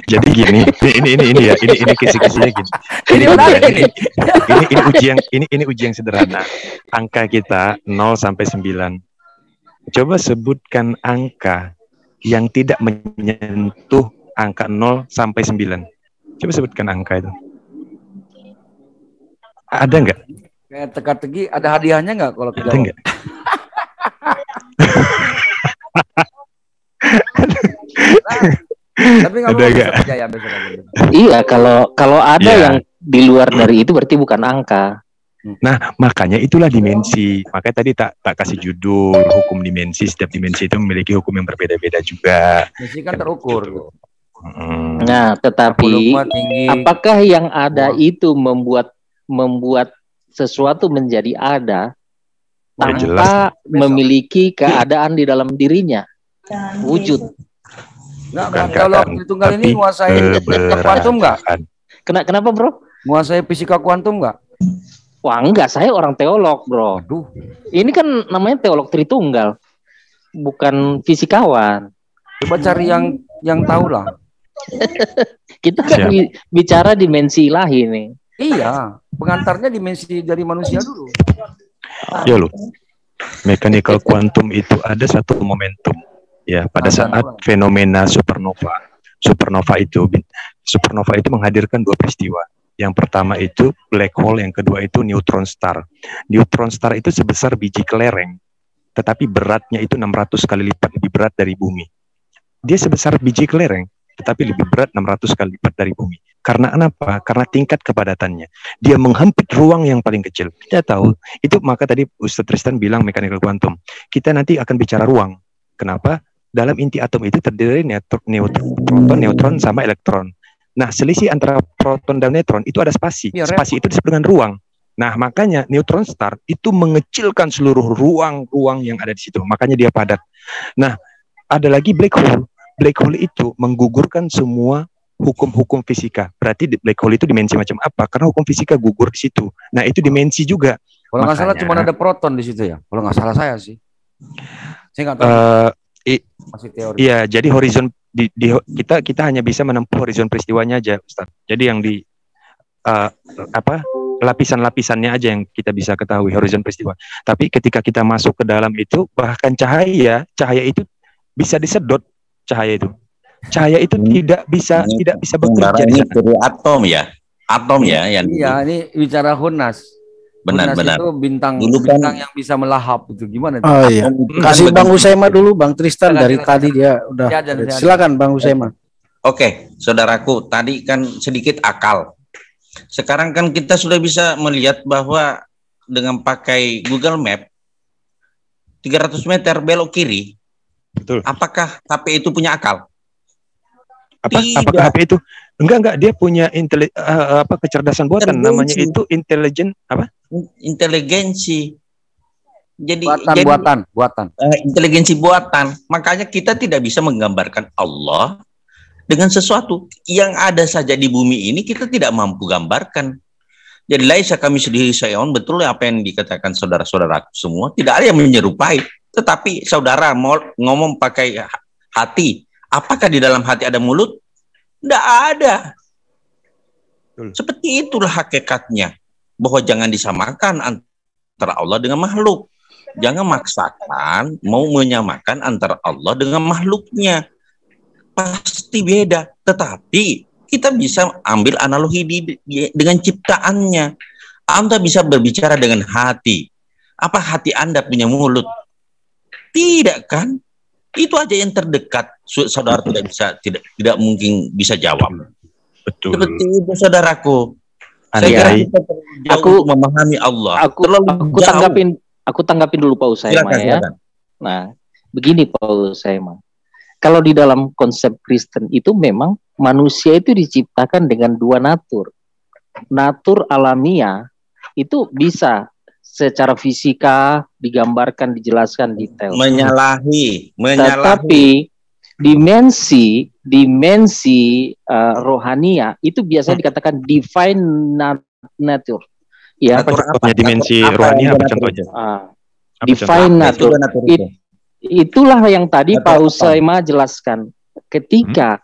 Jadi gini, ini ya, ini kisi-kisinya gini. Ini uji yang sederhana. Angka kita 0 sampai 9. Coba sebutkan angka yang tidak menyentuh angka 0 sampai 9. Coba sebutkan angka itu. Ada nggak? Kayak teka-teki, ada hadiahnya nggak kalau tidak? Ada nggak? Tapi nggak percaya besok aja. Iya, kalau ada yang di luar dari itu berarti bukan angka. Nah, makanya itulah dimensi. Makanya tadi tak kasih judul hukum dimensi. Setiap dimensi itu memiliki hukum yang berbeda-beda juga. Dimensi kan terukur. Nah, tetapi apakah yang ada itu membuat sesuatu menjadi ada tanpa memiliki keadaan di dalam dirinya? Wujud. Nah, kalau Tritunggal ini menguasai fisika kuantum nggak? Kenapa bro? Menguasai fisika kuantum nggak? Wah enggak, saya orang teolog bro. Aduh. Ini kan namanya teolog Tritunggal, bukan fisikawan. Coba cari yang tahu lah. Kita kan bicara dimensi ilahi nih. Iya, pengantarnya dimensi dari manusia dulu. Ya loh, mechanical quantum itu ada satu momentum. Ya, pada saat fenomena supernova. Supernova itu menghadirkan dua peristiwa. Yang pertama itu black hole, yang kedua itu neutron star. Neutron star itu sebesar biji kelereng, tetapi beratnya itu 600 kali lipat lebih berat dari bumi. Dia sebesar biji kelereng, tetapi lebih berat 600 kali lipat dari bumi. Karena apa? Karena tingkat kepadatannya. Dia menghempit ruang yang paling kecil. Kita tahu, itu maka tadi Ustadz Tristan bilang mechanical quantum. Kita nanti akan bicara ruang. Kenapa? Dalam inti atom itu terdiri proton, neutron, sama elektron. Nah, selisih antara proton dan neutron itu ada spasi. Spasi itu disebut dengan ruang. Nah, makanya neutron star itu mengecilkan seluruh ruang-ruang yang ada di situ. Makanya dia padat. Nah, ada lagi black hole. Black hole itu menggugurkan semua hukum-hukum fisika. Berarti black hole itu dimensi macam apa? Karena hukum fisika gugur di situ. Nah, itu dimensi juga. Kalau nggak salah cuma ada proton di situ ya. Kalau nggak salah saya sih. Saya nggak tahu. Masih teori. Iya, jadi horizon kita hanya bisa menempuh horizon peristiwanya aja, Ustaz. Jadi yang di lapisan-lapisannya aja yang kita bisa ketahui horizon peristiwa. Tapi ketika kita masuk ke dalam itu, bahkan cahaya itu bisa disedot. Cahaya itu tidak bisa bekerja di sana. Dari atom ya yang iya, ini bicara Hunas. Benar. Itu bintang yang bisa melahap itu gimana? Oh iya. Kasih Bang Usaima dulu, Bang Tristan dari tadi dia udah. Silakan Bang Usaima. Oke, saudaraku, tadi kan sedikit akal. Sekarang kan kita sudah bisa melihat bahwa dengan pakai Google Map 300 meter belok kiri. Betul. Apakah HP itu punya akal? Apakah HP itu? Enggak, dia punya kecerdasan buatan, namanya itu inteligensi. Jadi buatan. Inteligensi buatan. Makanya kita tidak bisa menggambarkan Allah dengan sesuatu yang ada saja di bumi ini kita tidak mampu gambarkan. Jadi laisa kamitslihi syai'un, betul apa yang dikatakan saudara-saudaraku semua, tidak ada yang menyerupai. Tetapi saudara mau ngomong pakai hati, apakah di dalam hati ada mulut? Tidak ada. Seperti itulah hakikatnya, bahwa jangan disamakan antara Allah dengan makhluk. Jangan maksakan mau menyamakan antara Allah dengan makhluknya. Pasti beda. Tetapi kita bisa ambil analogi dengan ciptaannya. Anda bisa berbicara dengan hati. Apa hati Anda punya mulut? Tidak kan? Itu aja yang terdekat. Saudara tidak mungkin bisa jawab. Betul. Seperti itu saudaraku. Aku memahami Allah. Aku tanggapin dulu Pak Usaima ya. Nah, begini Pak Usaima. Kalau di dalam konsep Kristen itu memang manusia itu diciptakan dengan dua natur. Natur alamiah itu bisa secara fisika digambarkan, dijelaskan detail. Menyalahi. Tetapi dimensi rohania itu biasanya dikatakan divine nature. Ya, contohnya dimensi rohania apa contohnya? Divine nature. Itulah yang tadi Pak Usaima jelaskan. Ketika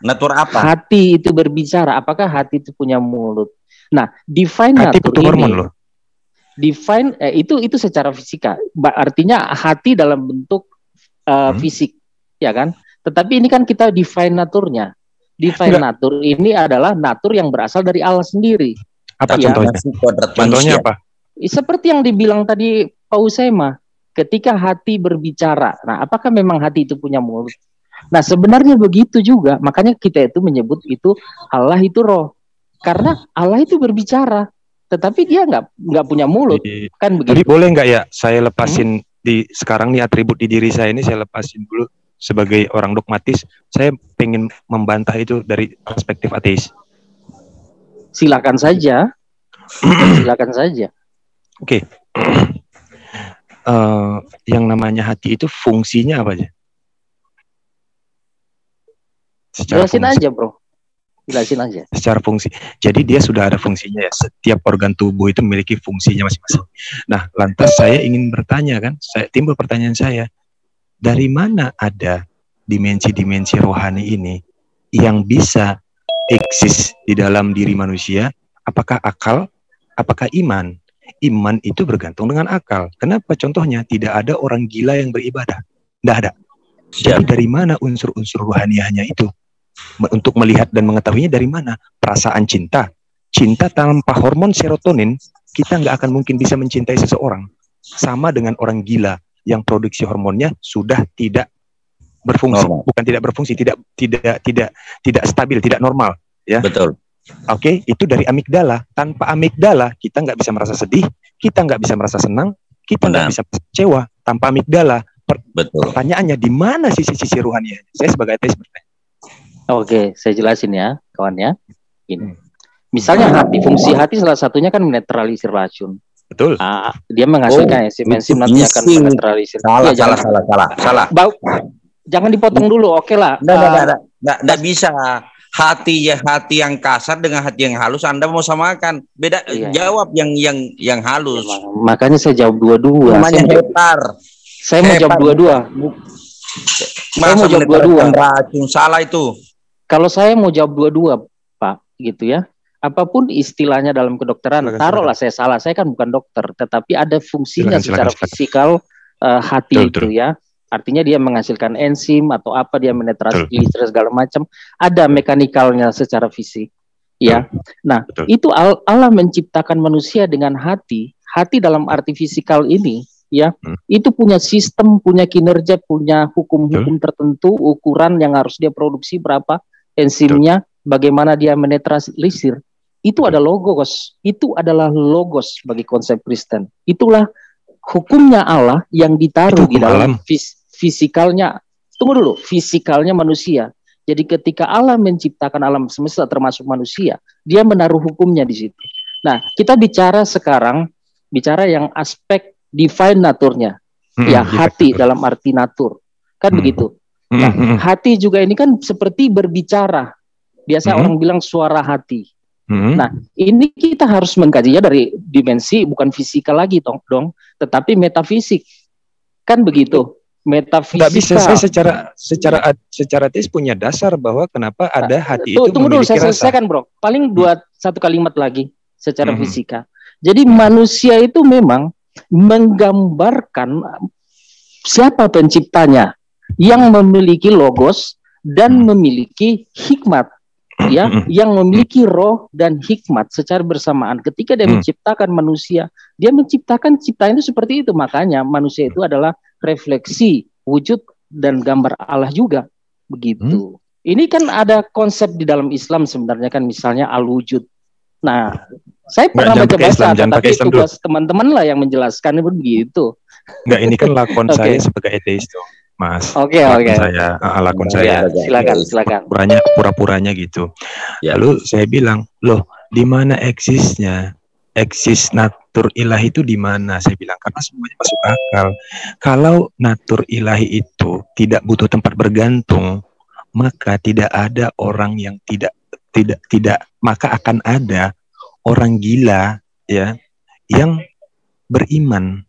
hati itu berbicara, apakah hati itu punya mulut? Nah, divine hati nature butuh hormon loh. Divine itu secara fisika, artinya hati dalam bentuk fisik, ya kan? Tetapi ini kan kita divine naturnya. Divine nature ini adalah natur yang berasal dari Allah sendiri. Apa ya? contohnya? Contohnya apa? Seperti yang dibilang tadi Pak Usaima, ketika hati berbicara. Nah, apakah memang hati itu punya mulut? Nah, sebenarnya begitu juga. Makanya kita itu menyebut itu Allah itu roh. Karena Allah itu berbicara. Tetapi dia nggak punya mulut, kan begitu. Jadi boleh nggak ya saya lepasin di sekarang nih atribut di diri saya ini saya lepasin dulu sebagai orang dogmatis. Saya pengen membantah itu dari perspektif ateis. Silakan saja, silakan saja. Oke. Yang namanya hati itu fungsinya apa aja? Jelasin aja, bro. Jelasin aja. Secara fungsi. Jadi dia sudah ada fungsinya ya. Setiap organ tubuh itu memiliki fungsinya masing-masing. Nah, lantas saya ingin bertanya kan, timbul pertanyaan saya, dari mana ada dimensi-dimensi rohani ini yang bisa eksis di dalam diri manusia? Apakah akal? Apakah iman? Iman itu bergantung dengan akal. Kenapa? Contohnya tidak ada orang gila yang beribadah. Tidak ada. Jadi dari mana unsur-unsur rohaniahnya itu? Untuk melihat dan mengetahuinya dari mana? Perasaan cinta. Cinta tanpa hormon serotonin, kita nggak akan mungkin bisa mencintai seseorang. Sama dengan orang gila yang produksi hormonnya sudah tidak berfungsi, bukan tidak berfungsi, tidak stabil, tidak normal, ya. Betul. Oke, itu dari amigdala. Tanpa amigdala, kita nggak bisa merasa sedih, kita nggak bisa merasa senang, kita nggak bisa kecewa. Tanpa amigdala, pertanyaannya di mana sisi-sisi rohani? Saya sebagai ateis bertanya. Oke, saya jelasin ya, kawan ya. Ini. Misalnya hati, fungsi hati salah satunya kan menetralisir racun. Betul. Dia menghasilkan enzim nanti akan menetralisir. Salah. Jangan dipotong dulu, oke lah. Nggak bisa. Hati yang kasar dengan hati yang halus Anda mau samakan. Beda. Jawab yang halus. Makanya saya jawab dua-dua. Saya mau jawab dua-dua. Saya mau jawab dua-dua. Racun salah itu. Kalau saya mau jawab dua-dua, Pak, gitu ya. Apapun istilahnya dalam kedokteran, taruhlah saya salah, saya kan bukan dokter, tetapi ada fungsinya secara fisikal hati itu ya. Artinya dia menghasilkan enzim atau apa, dia menetralisir segala macam, ada mekanikalnya secara fisik. Ya. Nah, itu Allah menciptakan manusia dengan hati dalam arti fisikal ini ya. Itu punya sistem, punya kinerja, punya hukum-hukum tertentu, ukuran yang harus dia produksi berapa, enzimnya, bagaimana dia menetralisir. Itu ada logos, itu adalah logos bagi konsep Kristen. Itulah hukumnya Allah yang ditaruh di dalam fisikalnya. Tunggu dulu, fisikalnya manusia. Jadi ketika Allah menciptakan alam semesta termasuk manusia, dia menaruh hukumnya di situ. Nah, kita bicara sekarang, bicara yang aspek divine naturnya, ya hati dalam arti natur, kan begitu. Nah, hati juga ini kan seperti berbicara. Biasa orang bilang suara hati. Nah, ini kita harus mengkajinya dari dimensi bukan fisika lagi dong, tetapi metafisik. Kan begitu. Metafisika. Nggak bisa, saya secara ateis punya dasar bahwa kenapa ada hati itu tunggu dulu, memiliki saya selesaikan, Bro. Paling satu kalimat lagi secara fisika. Jadi manusia itu memang menggambarkan siapa penciptanya yang memiliki logos dan memiliki hikmat, ya, yang memiliki roh dan hikmat secara bersamaan. Ketika dia menciptakan manusia, dia menciptakan ciptaan itu seperti itu. Makanya manusia itu adalah refleksi wujud dan gambar Allah juga begitu. Ini kan ada konsep di dalam Islam sebenarnya kan, misalnya al-wujud. Nah, saya pernah baca bahasa, tapi tugas teman-teman lah yang menjelaskan begitu. Enggak, ini kan lakon saya sebagai ateis tuh, Mas. Oke. Saya, lakon saya. Silakan. Pura-puranya gitu. Lalu saya bilang, loh, di mana eksis natur ilahi itu di mana? Saya bilang karena semuanya masuk akal. Kalau natur ilahi itu tidak butuh tempat bergantung, maka tidak ada orang yang tidak maka akan ada orang gila ya yang beriman.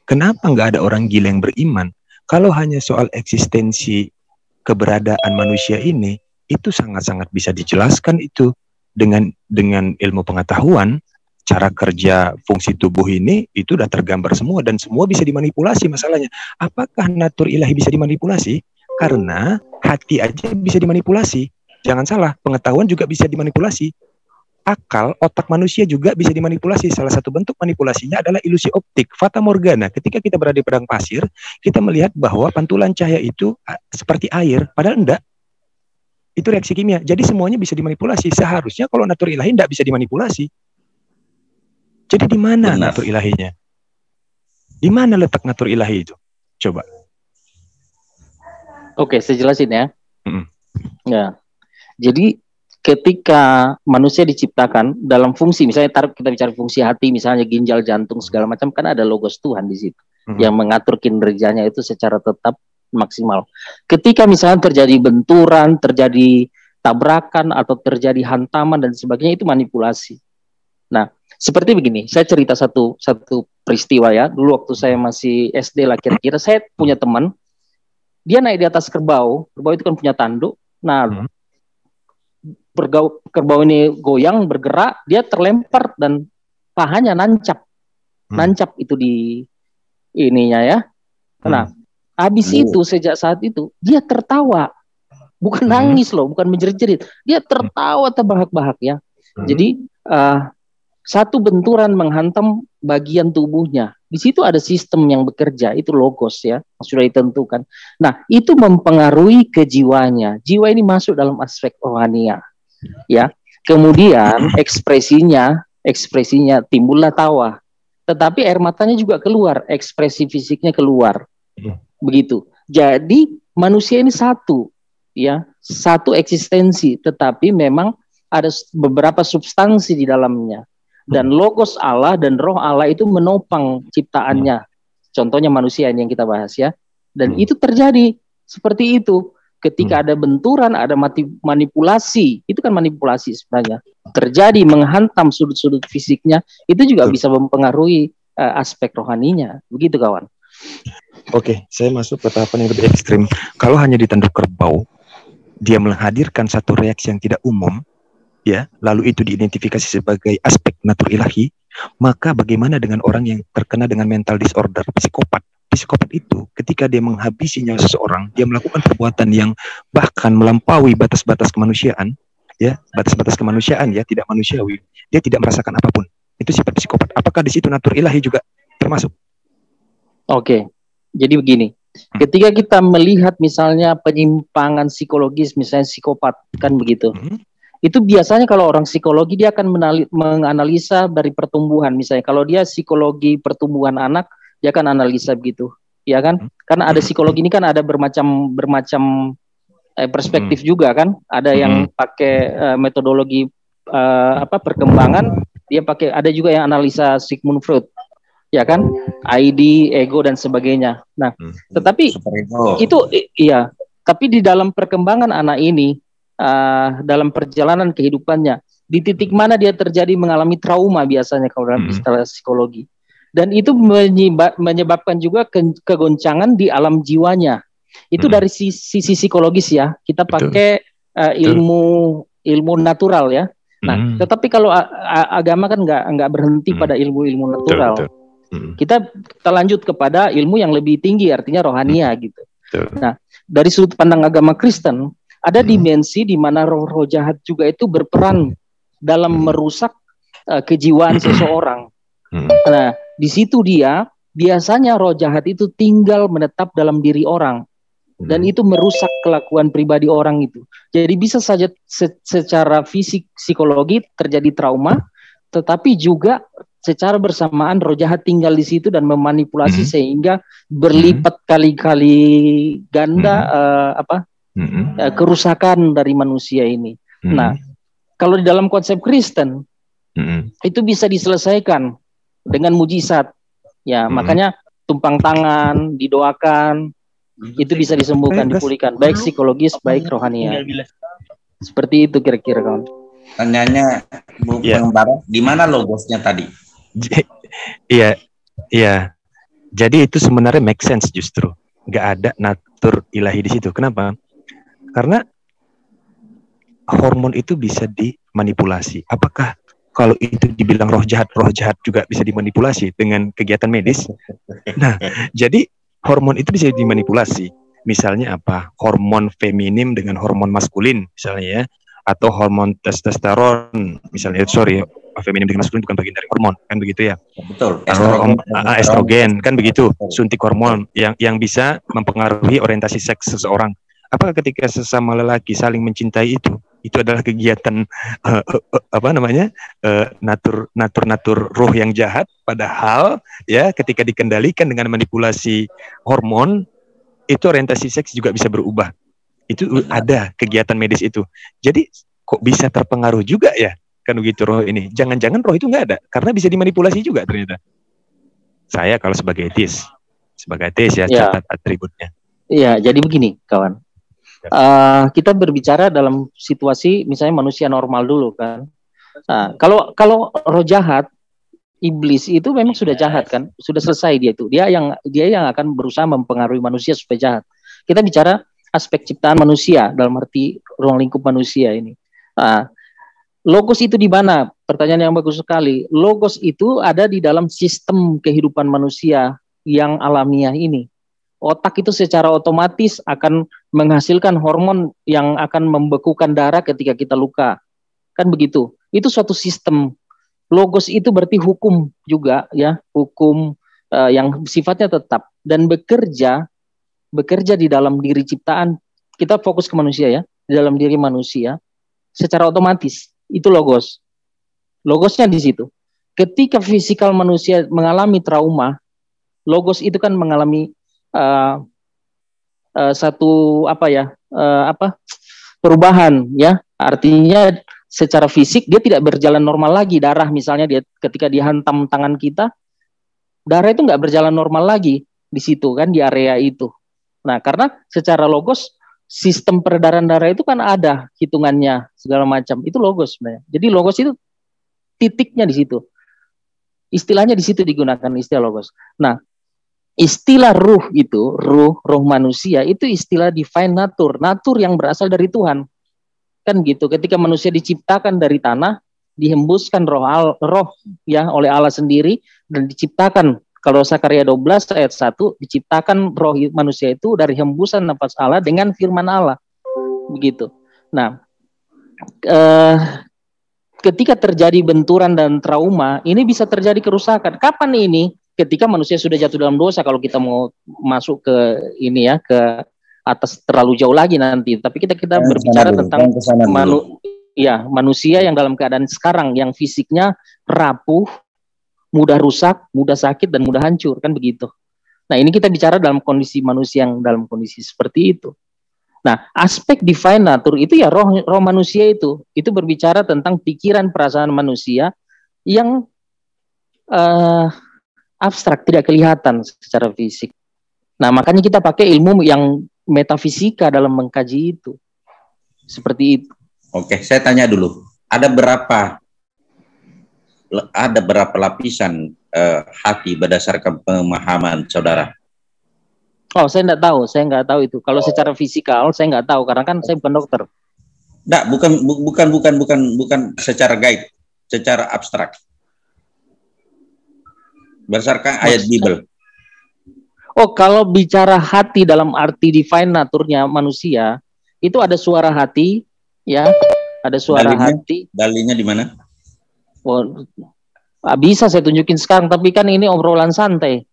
Kenapa nggak ada orang gila yang beriman? Kalau hanya soal eksistensi keberadaan manusia ini, itu sangat-sangat bisa dijelaskan itu dengan ilmu pengetahuan, cara kerja fungsi tubuh ini itu udah tergambar semua dan semua bisa dimanipulasi. Masalahnya, apakah natur ilahi bisa dimanipulasi? Karena hati aja bisa dimanipulasi. Jangan salah, pengetahuan juga bisa dimanipulasi. Akal, otak manusia juga bisa dimanipulasi. Salah satu bentuk manipulasinya adalah ilusi optik, fata morgana. Ketika kita berada di padang pasir, kita melihat bahwa pantulan cahaya itu seperti air, padahal enggak. Itu reaksi kimia. Jadi semuanya bisa dimanipulasi. Seharusnya kalau natur ilahi enggak bisa dimanipulasi. Jadi di mana natur ilahinya? Di mana letak natur ilahi itu? Coba. Oke, saya jelasin ya. Ya. Jadi ketika manusia diciptakan dalam fungsi, misalnya kita bicara fungsi hati, misalnya ginjal, jantung, segala macam, kan ada logos Tuhan di situ yang mengatur kinerjanya itu secara tetap maksimal. Ketika misalnya terjadi benturan, terjadi tabrakan atau terjadi hantaman dan sebagainya, itu manipulasi. Nah, seperti begini, saya cerita satu peristiwa ya. Dulu waktu saya masih SD lah kira-kira, saya punya teman, dia naik di atas kerbau itu kan punya tanduk. Nah, kerbau ini goyang, bergerak, dia terlempar dan pahanya nancap itu di ininya ya. Nah, habis itu sejak saat itu dia tertawa, bukan nangis loh, bukan menjerit-jerit, dia tertawa terbahak-bahak ya. Jadi satu benturan menghantam bagian tubuhnya. Di situ ada sistem yang bekerja, itu logos ya, sudah ditentukan. Nah, itu mempengaruhi kejiwanya. Jiwa ini masuk dalam aspek rohania. Ya, kemudian ekspresinya timbullah tawa, tetapi air matanya juga keluar, ekspresi fisiknya keluar, begitu. Jadi manusia ini satu, ya, satu eksistensi, tetapi memang ada beberapa substansi di dalamnya, dan logos Allah dan roh Allah itu menopang ciptaannya. Contohnya manusia ini yang kita bahas ya, dan itu terjadi seperti itu. Ketika ada benturan, ada manipulasi, itu kan manipulasi sebenarnya. Terjadi menghantam sudut-sudut fisiknya, itu juga bisa mempengaruhi aspek rohaninya. Begitu kawan. Oke, saya masuk ke tahapan yang lebih ekstrim. Kalau hanya ditanduk kerbau, dia menghadirkan satu reaksi yang tidak umum, ya, lalu itu diidentifikasi sebagai aspek natur ilahi, maka bagaimana dengan orang yang terkena dengan mental disorder, psikopat? Psikopat itu ketika dia menghabisi nyawa seseorang, dia melakukan perbuatan yang bahkan melampaui batas-batas kemanusiaan, ya, batas-batas kemanusiaan ya, tidak manusiawi. Dia tidak merasakan apapun. Itu sifat psikopat. Apakah di situ natur ilahi juga termasuk? Oke. Jadi begini. Ketika kita melihat misalnya penyimpangan psikologis, misalnya psikopat, kan begitu. Itu biasanya kalau orang psikologi dia akan menganalisa dari pertumbuhan. Misalnya kalau dia psikologi pertumbuhan anak, dia akan analisa begitu, ya kan? Karena ada psikologi ini kan ada bermacam perspektif juga kan. Ada yang pakai metodologi perkembangan, dia pakai, ada juga yang analisa Sigmund Freud, ya kan? ID, ego dan sebagainya. Nah, tetapi itu iya. Tapi di dalam perkembangan anak ini, dalam perjalanan kehidupannya, di titik mana dia terjadi mengalami trauma biasanya kalau dalam istilah psikologi. Dan itu menyebabkan juga kegoncangan di alam jiwanya. Itu dari sisi psikologis ya. Kita pakai ilmu natural ya. Nah, tetapi kalau agama kan nggak berhenti pada ilmu natural. Kita lanjut kepada ilmu yang lebih tinggi, artinya rohania gitu. Nah, dari sudut pandang agama Kristen, ada dimensi di mana roh-roh jahat juga itu berperan dalam merusak kejiwaan seseorang. Nah, di situ dia biasanya roh jahat itu tinggal menetap dalam diri orang. Dan itu merusak kelakuan pribadi orang itu. Jadi bisa saja secara fisik, psikologi terjadi trauma, tetapi juga secara bersamaan roh jahat tinggal di situ dan memanipulasi sehingga berlipat kali-kali ganda kerusakan dari manusia ini. Nah, kalau di dalam konsep Kristen itu bisa diselesaikan dengan mujizat. Ya, makanya tumpang tangan, didoakan, itu bisa disembuhkan, dipulihkan, baik psikologis, baik rohania. Seperti itu kira-kira, kawan. Tanyanya Bu Pengembara, di mana logosnya tadi? Iya. Jadi itu sebenarnya make sense justru. Nggak ada natur ilahi di situ. Kenapa? Karena hormon itu bisa dimanipulasi. Apakah kalau itu dibilang roh jahat juga bisa dimanipulasi dengan kegiatan medis? Nah, jadi hormon itu bisa dimanipulasi. Misalnya apa? Hormon feminim dengan hormon maskulin, misalnya ya. Atau hormon testosteron, misalnya. Feminim dengan maskulin bukan bagian dari hormon, kan begitu ya? Betul. Estrogen, kan begitu. Suntik hormon yang bisa mempengaruhi orientasi seks seseorang. Apakah ketika sesama lelaki saling mencintai itu adalah kegiatan natur roh yang jahat? Padahal ya ketika dikendalikan dengan manipulasi hormon, itu orientasi seks juga bisa berubah. Itu ada kegiatan medis itu. Jadi kok bisa terpengaruh juga ya? Kan begitu roh ini. Jangan-jangan roh itu nggak ada karena bisa dimanipulasi juga ternyata. Saya kalau sebagai etis ya catat atributnya. Iya, jadi begini kawan. Kita berbicara dalam situasi misalnya manusia normal dulu kan. Nah, kalau roh jahat, iblis itu memang sudah jahat kan, sudah selesai dia itu. Dia yang akan berusaha mempengaruhi manusia supaya jahat. Kita bicara aspek ciptaan manusia dalam arti ruang lingkup manusia ini. Logos itu di mana? Pertanyaan yang bagus sekali. Logos itu ada di dalam sistem kehidupan manusia yang alamiah ini. Otak itu secara otomatis akan menghasilkan hormon yang akan membekukan darah ketika kita luka. Kan begitu. Itu suatu sistem. Logos itu berarti hukum juga ya, hukum yang sifatnya tetap dan bekerja di dalam diri ciptaan. Kita fokus ke manusia ya, di dalam diri manusia secara otomatis. Itu logos. Logosnya di situ. Ketika fisikal manusia mengalami trauma, logos itu kan mengalami satu perubahan ya, artinya secara fisik dia tidak berjalan normal lagi. Darah misalnya ketika dihantam tangan kita, darah itu nggak berjalan normal lagi di situ kan, di area itu. Nah, karena secara logos sistem peredaran darah itu kan ada hitungannya segala macam, itu logos sebenarnya. Jadi logos itu titiknya di situ, istilahnya di situ digunakan istilah logos. Nah, istilah ruh itu, ruh manusia itu istilah divine nature yang berasal dari Tuhan. Kan gitu, ketika manusia diciptakan dari tanah, dihembuskan roh ya oleh Allah sendiri dan diciptakan, kalau Sakarya 12 ayat 1, diciptakan roh manusia itu dari hembusan nafas Allah dengan firman Allah. Begitu. Nah, ketika terjadi benturan dan trauma, ini bisa terjadi kerusakan. Kapan ini? Ketika manusia sudah jatuh dalam dosa, kalau kita mau masuk ke ini ya, ke atas terlalu jauh lagi nanti. Tapi kita berbicara tentang manusia yang dalam keadaan sekarang, yang fisiknya rapuh, mudah rusak, mudah sakit, dan mudah hancur, kan begitu. Nah, ini kita bicara dalam kondisi manusia yang dalam kondisi seperti itu. Nah, aspek divine nature itu ya roh manusia itu berbicara tentang pikiran perasaan manusia yang abstrak, tidak kelihatan secara fisik. Nah, makanya kita pakai ilmu yang metafisika dalam mengkaji itu. Seperti itu. Oke, saya tanya dulu. Ada berapa lapisan hati berdasarkan pemahaman saudara? Oh, saya nggak tahu itu. Kalau secara fisikal saya nggak tahu karena kan saya bukan dokter. Nggak, bukan secara gaib, secara abstrak. Berdasarkan ayat Bible. Oh, kalau bicara hati dalam arti divine naturnya manusia, itu ada suara hati, ya, ada suara hati. Dalilnya di mana? Oh, bisa saya tunjukin sekarang, tapi kan ini obrolan santai.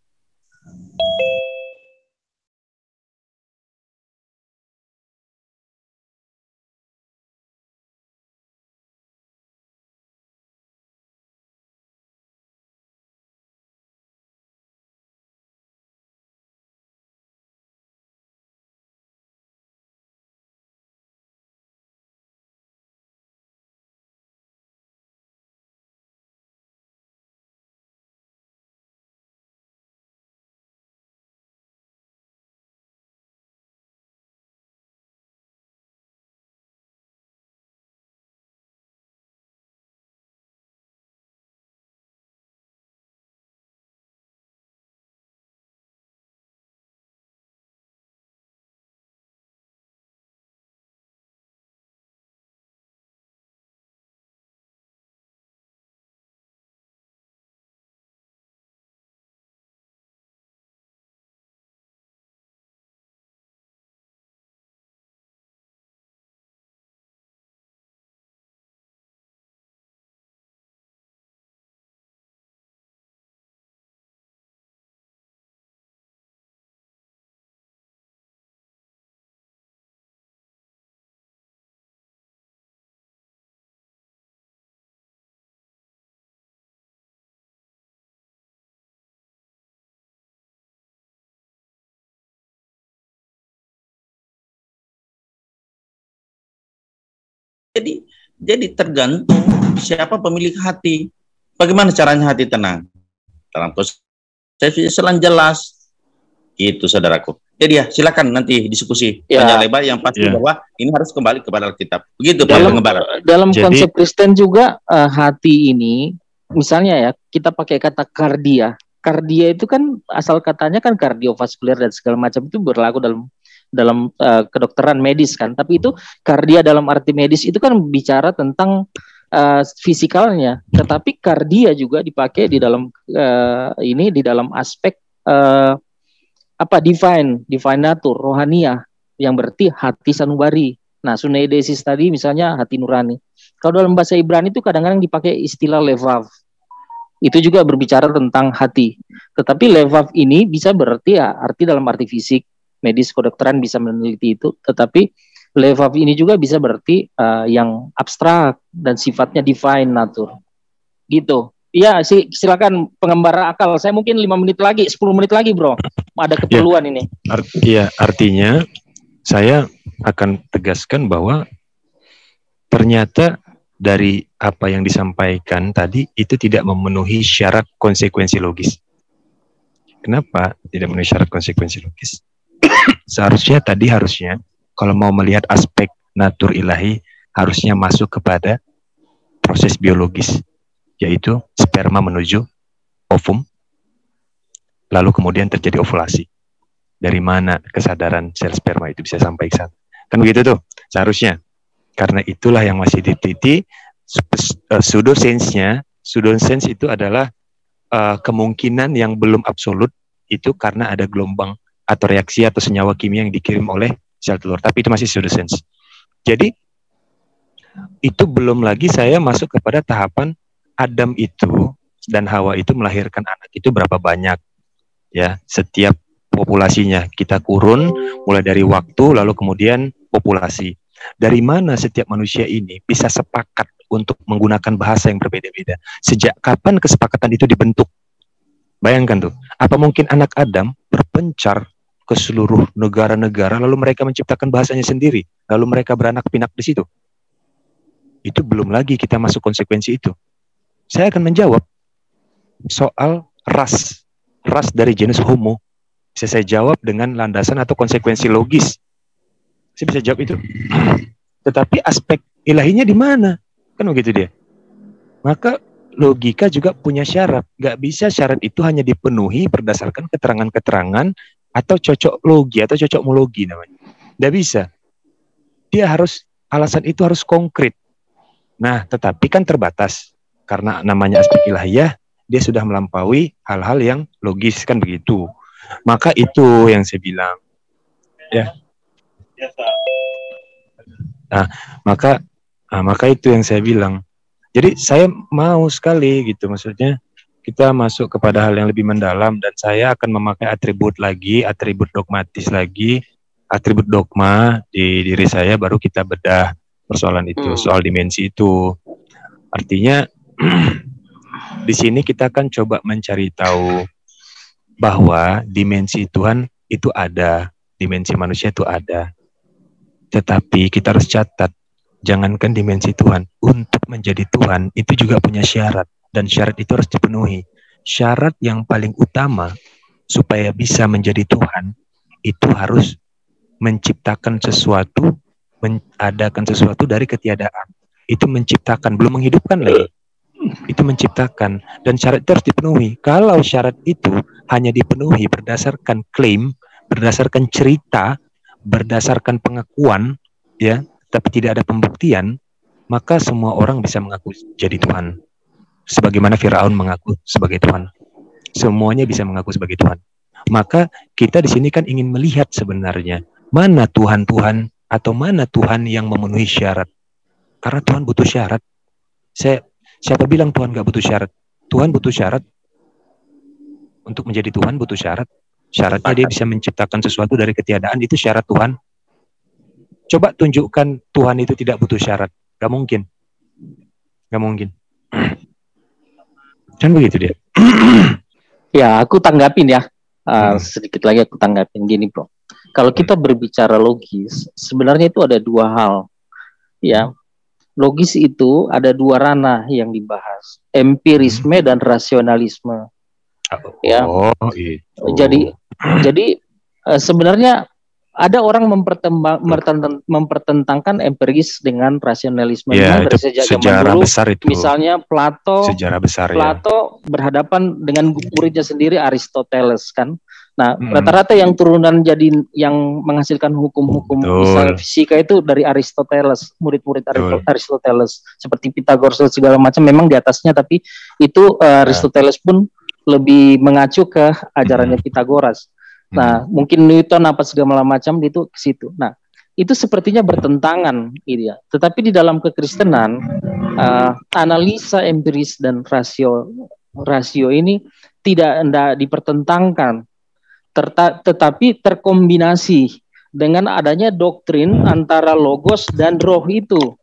Jadi tergantung siapa pemilik hati. Bagaimana caranya hati tenang? Dalam proses selang jelas. Itu saudaraku. Jadi ya silakan nanti diskusi panjang lebar, yang pasti bahwa ini harus kembali kepada Alkitab. Begitu Pak Pengembara. Dalam konsep Kristen juga hati ini, misalnya ya kita pakai kata kardia. Kardia itu kan asal katanya kan kardiovaskuler dan segala macam, itu berlaku dalam kedokteran medis kan. Tapi itu kardia dalam arti medis itu kan bicara tentang fisikalnya. Tetapi kardia juga dipakai di dalam di dalam aspek divine natur, rohania, yang berarti hati sanubari. Nah, suneidesis tadi misalnya hati nurani. Kalau dalam bahasa Ibrani itu kadang-kadang dipakai istilah levav. Itu juga berbicara tentang hati. Tetapi levav ini bisa berarti arti dalam arti fisik, medis, kedokteran bisa meneliti itu. Tetapi levav ini juga bisa berarti yang abstrak dan sifatnya divine natur. Gitu. Iya, silakan pengembara akal. Saya mungkin 5 menit lagi, 10 menit lagi, bro. Ada keperluan ini. Artinya saya akan tegaskan bahwa ternyata dari apa yang disampaikan tadi itu tidak memenuhi syarat konsekuensi logis. Kenapa tidak memenuhi syarat konsekuensi logis? Harusnya kalau mau melihat aspek natur ilahi harusnya masuk kepada proses biologis, yaitu sperma menuju ovum, lalu kemudian terjadi ovulasi. Dari mana kesadaran sel sperma itu bisa sampai ke sana? Kan begitu tuh, seharusnya. Karena itulah yang masih diteliti, pseudosense itu adalah kemungkinan yang belum absolut, itu karena ada gelombang atau reaksi atau senyawa kimia yang dikirim oleh sel telur. Tapi itu masih pseudosense. Jadi, itu belum lagi saya masuk kepada tahapan Adam itu dan Hawa itu melahirkan anak itu berapa banyak, ya, setiap populasinya. Kita kurun mulai dari waktu lalu kemudian populasi. Dari mana setiap manusia ini bisa sepakat untuk menggunakan bahasa yang berbeda-beda? Sejak kapan kesepakatan itu dibentuk? Bayangkan tuh, apa mungkin anak Adam berpencar ke seluruh negara-negara lalu mereka menciptakan bahasanya sendiri, lalu mereka beranak pinak di situ? Itu belum lagi kita masuk konsekuensi itu. Saya akan menjawab soal ras dari genus Homo. Bisa saya jawab dengan landasan atau konsekuensi logis. Saya bisa jawab itu. Tetapi aspek ilahinya di mana? Kan begitu dia. Maka logika juga punya syarat. Gak bisa syarat itu hanya dipenuhi berdasarkan keterangan-keterangan atau cocok logi atau cocok mologi namanya. Gak bisa. Dia alasan itu harus konkret. Nah, tetapi kan terbatas. Karena namanya aspek ilahiyah, dia sudah melampaui hal-hal yang logis, kan begitu. Maka itu yang saya bilang. Ya. Maka itu yang saya bilang. Jadi saya mau sekali gitu, maksudnya kita masuk kepada hal yang lebih mendalam, dan saya akan memakai atribut dogmatis lagi, atribut dogma di diri saya, baru kita bedah persoalan itu, soal dimensi itu. Artinya di sini kita akan coba mencari tahu bahwa dimensi Tuhan itu ada, dimensi manusia itu ada. Tetapi kita harus catat, jangankan dimensi Tuhan, untuk menjadi Tuhan itu juga punya syarat, dan syarat itu harus dipenuhi. Syarat yang paling utama supaya bisa menjadi Tuhan itu harus menciptakan sesuatu, mengadakan sesuatu dari ketiadaan. Itu menciptakan, belum menghidupkan lagi. Itu menciptakan, dan syarat itu harus dipenuhi. Kalau syarat itu hanya dipenuhi berdasarkan klaim, berdasarkan cerita, berdasarkan pengakuan, ya, tapi tidak ada pembuktian, maka semua orang bisa mengaku jadi Tuhan. Sebagaimana Firaun mengaku sebagai Tuhan. Semuanya bisa mengaku sebagai Tuhan. Maka kita di sini kan ingin melihat sebenarnya mana Tuhan-Tuhan atau mana Tuhan yang memenuhi syarat. Karena Tuhan butuh syarat. Siapa bilang Tuhan gak butuh syarat? Tuhan butuh syarat. Untuk menjadi Tuhan butuh syarat. Syaratnya dia bisa menciptakan sesuatu dari ketiadaan, itu syarat Tuhan. Coba tunjukkan Tuhan itu tidak butuh syarat. Gak mungkin. Gak mungkin. Kan begitu dia. Ya, aku tanggapin ya. Sedikit lagi aku tanggapin gini, bro. Kalau kita berbicara logis, sebenarnya itu ada dua hal. Ya, logis itu ada dua ranah yang dibahas, empirisme dan rasionalisme. Ya. Gitu. Jadi sebenarnya ada orang mempertentangkan empiris dengan rasionalisme. Ya, itu dari sejak sejarah zaman dulu, besar itu. Misalnya Plato ya. berhadapan dengan muridnya sendiri Aristoteles kan. Nah, rata-rata yang turunan jadi yang menghasilkan hukum-hukum misal fisika itu dari Aristoteles, murid-murid Aristoteles seperti Pythagoras dan segala macam memang di atasnya, tapi itu Aristoteles pun lebih mengacu ke ajarannya Pythagoras. Nah, mungkin Newton apa segala macam itu ke situ. Nah, itu sepertinya bertentangan gitu ya. Tetapi di dalam kekristenan analisa empiris dan rasio ini tidak dipertentangkan, tetapi terkombinasi dengan adanya doktrin antara logos dan roh itu,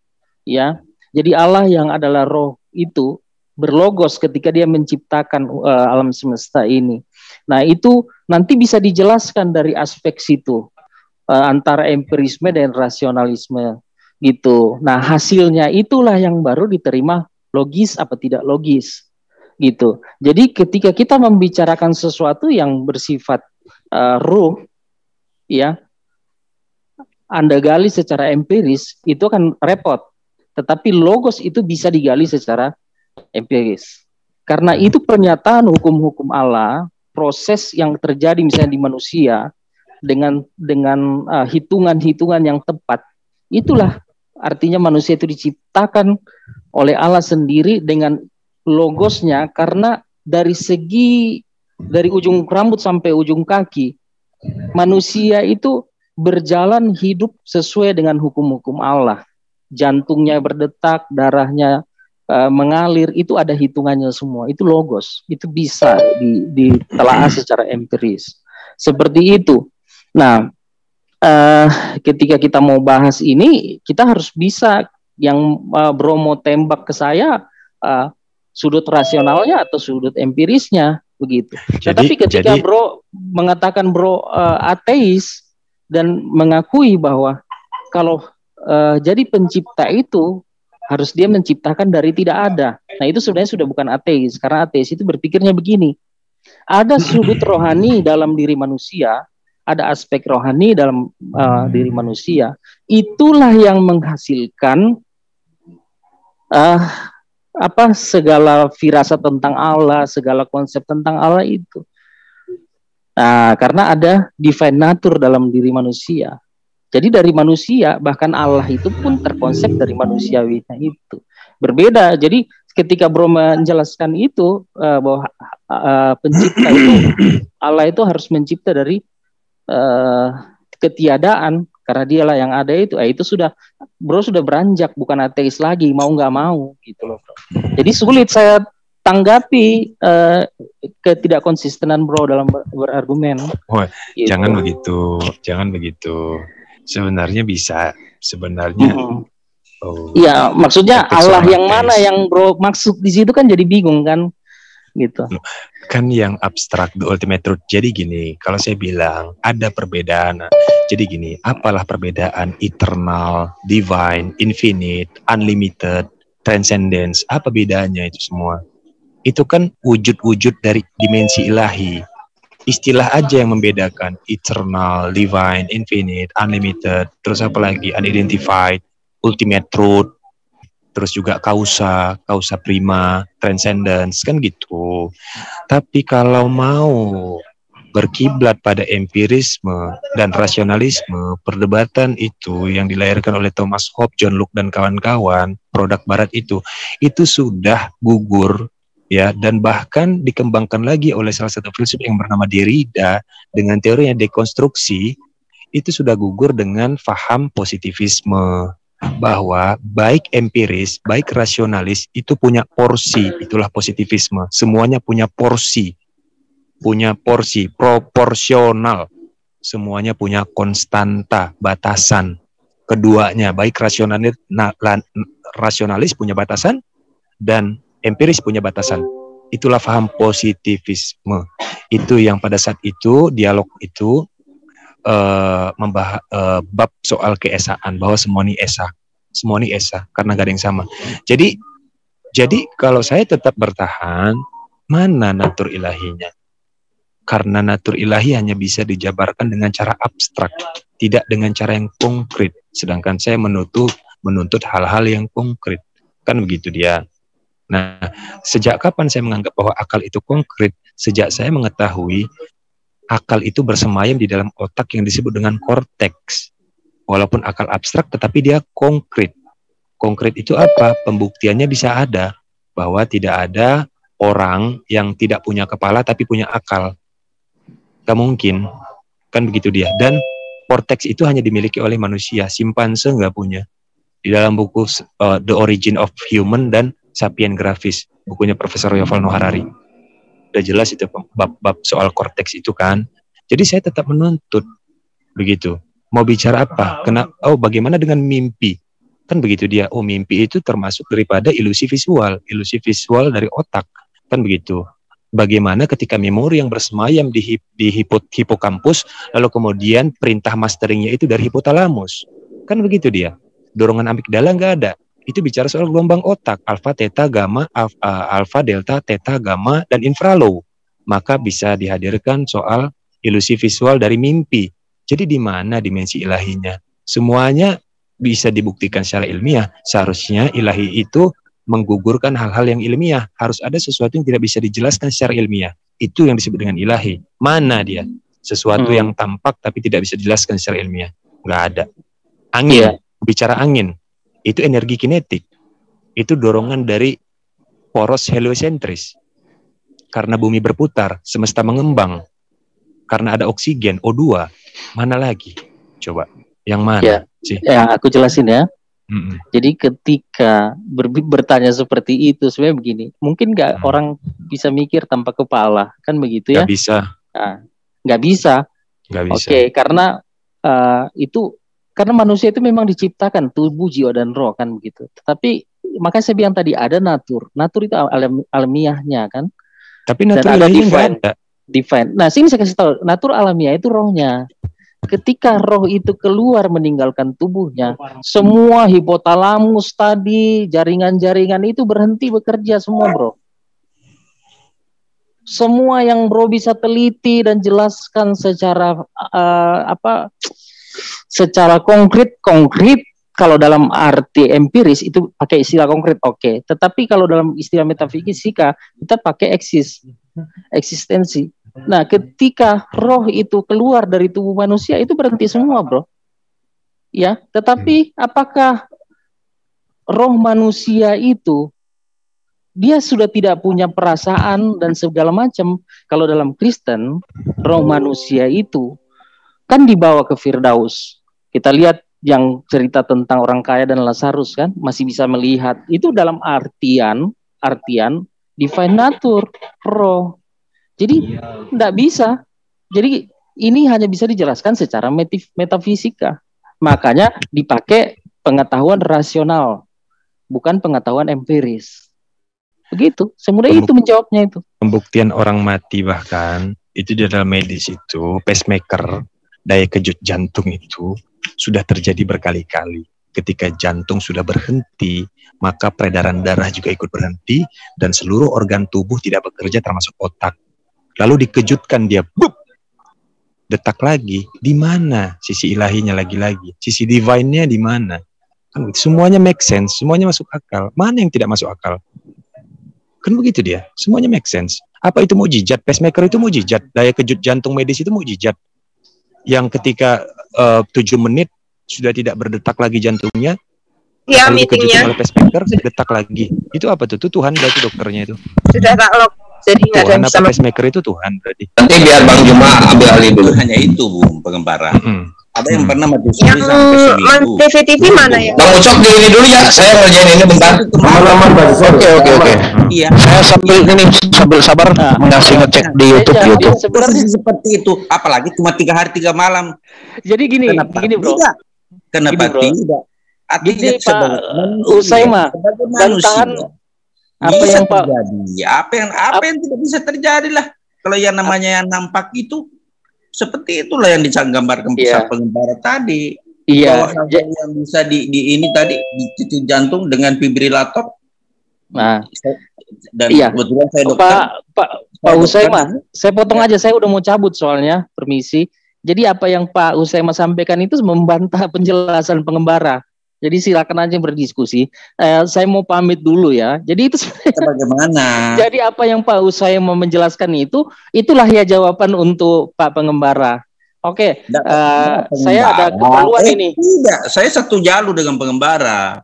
ya. Jadi Allah yang adalah roh itu berlogos ketika dia menciptakan alam semesta ini. Nah, itu nanti bisa dijelaskan dari aspek situ antara empirisme dan rasionalisme gitu. Nah, hasilnya itulah yang baru diterima logis apa tidak logis gitu. Jadi ketika kita membicarakan sesuatu yang bersifat ruh, ya, Anda gali secara empiris itu akan repot. Tetapi logos itu bisa digali secara empiris. Karena itu pernyataan hukum-hukum Allah, proses yang terjadi misalnya di manusia dengan hitungan-hitungan yang tepat. Itulah artinya manusia itu diciptakan oleh Allah sendiri dengan logosnya, karena dari ujung rambut sampai ujung kaki manusia itu berjalan hidup sesuai dengan hukum-hukum Allah. Jantungnya berdetak, darahnya mengalir, itu ada hitungannya semua. Itu logos, itu bisa ditelaah secara empiris. Seperti itu. Nah, ketika kita mau bahas ini, kita harus bisa yang Bro mau tembak ke saya sudut rasionalnya atau sudut empirisnya begitu. Tetapi ketika Bro mengatakan Bro ateis dan mengakui bahwa kalau jadi pencipta itu harus dia menciptakan dari tidak ada. Nah, itu sebenarnya sudah bukan ateis, karena ateis itu berpikirnya begini. Ada sudut rohani dalam diri manusia, ada aspek rohani dalam diri manusia. Itulah yang menghasilkan segala firasat tentang Allah, segala konsep tentang Allah itu. Nah, karena ada divine nature dalam diri manusia. Jadi dari manusia, bahkan Allah itu pun terkonsep dari manusiawinya itu. Berbeda. Jadi ketika Bro menjelaskan itu bahwa pencipta itu, Allah itu harus mencipta dari ketiadaan, karena dialah yang ada itu sudah Bro sudah beranjak, bukan ateis lagi, mau nggak mau gitu loh. Jadi sulit saya tanggapi ketidakkonsistenan Bro dalam berargumen. Gitu. Jangan begitu. Sebenarnya bisa, iya, maksudnya Allah yang mana yang Bro maksud di situ kan jadi bingung kan, gitu. Kan yang abstrak, the ultimate truth. Jadi gini, kalau saya bilang ada perbedaan. Jadi gini, apalah perbedaan eternal, divine, infinite, unlimited, transcendence? Apa bedanya itu semua? Itu kan wujud-wujud dari dimensi ilahi. Istilah aja yang membedakan eternal, divine, infinite, unlimited, terus apa lagi, unidentified, ultimate truth, terus juga causa prima, transcendence, kan gitu. Tapi kalau mau berkiblat pada empirisme dan rasionalisme, perdebatan itu yang dilahirkan oleh Thomas Hobbes, John Locke dan kawan-kawan, produk barat itu sudah gugur. Ya, dan bahkan dikembangkan lagi oleh salah satu filsuf yang bernama Derrida dengan teorinya dekonstruksi, itu sudah gugur dengan faham positivisme, bahwa baik empiris, baik rasionalis itu punya porsi, itulah positivisme. Semuanya punya porsi proporsional, semuanya punya konstanta, batasan. Keduanya, baik rasionalis punya batasan dan empiris punya batasan. Itulah paham positivisme. Itu yang pada saat itu dialog itu membahas bab soal keesaan, bahwa semua ini esa. semua ini esa karena gak ada yang sama. Jadi kalau saya tetap bertahan, mana natur ilahinya? Karena natur ilahi hanya bisa dijabarkan dengan cara abstrak, tidak dengan cara yang konkret. Sedangkan saya menuntut hal-hal yang konkret. Kan begitu dia. Nah, sejak kapan saya menganggap bahwa akal itu konkret? Sejak saya mengetahui akal itu bersemayam di dalam otak yang disebut dengan korteks. Walaupun akal abstrak, tetapi dia konkret. Konkret itu apa? Pembuktiannya bisa ada bahwa tidak ada orang yang tidak punya kepala tapi punya akal. Gak mungkin, kan begitu dia. Dan korteks itu hanya dimiliki oleh manusia, simpanse nggak punya. Di dalam buku The Origin of Human dan Sapien Grafis, bukunya Profesor Yuval Noah Harari, udah jelas itu bab soal korteks itu kan. Jadi saya tetap menuntut begitu. Mau bicara apa? Bagaimana dengan mimpi? Kan begitu dia. Oh, mimpi itu termasuk daripada ilusi visual dari otak, kan begitu. Bagaimana ketika memori yang bersemayam di hipokampus, lalu kemudian perintah masteringnya itu dari hipotalamus, kan begitu dia. Dorongan amigdala nggak ada. Itu bicara soal gelombang otak, alfa, theta, gamma, alfa, delta, theta, gamma, dan infralow. Maka bisa dihadirkan soal ilusi visual dari mimpi. Jadi di mana dimensi ilahinya? Semuanya bisa dibuktikan secara ilmiah. Seharusnya ilahi itu menggugurkan hal-hal yang ilmiah. Harus ada sesuatu yang tidak bisa dijelaskan secara ilmiah. Itu yang disebut dengan ilahi. Mana dia? Sesuatu yang tampak tapi tidak bisa dijelaskan secara ilmiah. Nggak ada. Angin, bicara angin, itu energi kinetik. Itu dorongan dari poros heliosentris. Karena bumi berputar, semesta mengembang. Karena ada oksigen, O2. Mana lagi? Coba, yang mana sih? Ya, aku jelasin ya. Jadi ketika bertanya seperti itu, sebenarnya begini, mungkin nggak orang bisa mikir tanpa kepala, kan begitu ya? Nggak bisa. Nah, nggak bisa. Oke, karena karena manusia itu memang diciptakan tubuh, jiwa dan roh, kan begitu. Tetapi makanya saya bilang tadi ada natur itu alamiahnya kan. Tapi natur ilahiyah nggak ada. Divine. Nah, sini saya kasih tahu, natur alamiah itu rohnya. Ketika roh itu keluar meninggalkan tubuhnya, semua hipotalamus tadi, jaringan-jaringan itu berhenti bekerja semua, bro. Semua yang bro bisa teliti dan jelaskan secara secara konkret, kalau dalam arti empiris itu pakai istilah konkret, oke. Tetapi kalau dalam istilah metafisika kita pakai eksistensi. Nah, ketika roh itu keluar dari tubuh manusia itu berhenti semua, bro. Ya, tetapi apakah roh manusia itu dia sudah tidak punya perasaan dan segala macam? Kalau dalam Kristen, roh manusia itu kan dibawa ke Firdaus. Kita lihat yang cerita tentang orang kaya dan Lazarus kan masih bisa melihat. Itu dalam artian divine nature, roh. Jadi tidak bisa. Jadi ini hanya bisa dijelaskan secara metafisika. Makanya dipakai pengetahuan rasional, bukan pengetahuan empiris. Begitu. Semudah itu menjawabnya itu. Pembuktian orang mati bahkan itu di dalam medis itu pacemaker, daya kejut jantung itu sudah terjadi berkali-kali. Ketika jantung sudah berhenti, maka peredaran darah juga ikut berhenti dan seluruh organ tubuh tidak bekerja termasuk otak. Lalu dikejutkan dia, bup, detak lagi. Di mana sisi ilahinya lagi-lagi? Sisi divine-nya di mana? Kan semuanya make sense, semuanya masuk akal. Mana yang tidak masuk akal? Kan begitu dia, semuanya make sense. Apa itu mukjizat? Pacemaker itu mukjizat. Daya kejut jantung medis itu mukjizat. Yang ketika 7 menit sudah tidak berdetak lagi jantungnya, lalu dikejutkan oleh pacemaker, detak lagi. Itu apa tuh? Itu Tuhan berarti dokternya itu. Sudah takluk. Jadi nggak ada yang bisa pacemaker itu Tuhan berarti. Nanti biar Bang Juma ambil alih dulu. Hanya itu, Bu, pengembara. Ada yang pernah mati sampai seminggu. TV mana ya? Bang Ucok di ini dulu ya. Saya ngerjain ini bentar. Teman-teman. Oke. Iya. Saya sambil sabar masih ngecek di YouTube. Sebenarnya seperti itu. Apalagi cuma 3 hari 3 malam. Jadi gini bro. Kenapa tidak? Artinya Pak Usaima bantahan apa yang Pak terjadi? Apa yang tidak bisa terjadi lah. Kalau yang namanya yang nampak itu seperti itulah yang digambarkan pengembara tadi. Iya. Yang bisa di ini tadi dicuci jantung dengan fibrilator. Nah, dan iya. kebetulan saya dokter. Pak Usaima, saya potong aja, saya udah mau cabut soalnya, permisi. Jadi apa yang Pak Usaima sampaikan itu membantah penjelasan pengembara. Jadi silakan aja berdiskusi. Saya mau pamit dulu ya. Jadi itu bagaimana? Jadi apa yang Pak Usaima menjelaskan itu, itulah ya jawaban untuk Pak pengembara. Oke, saya ada keperluan ini. Tidak, saya satu jalur dengan pengembara.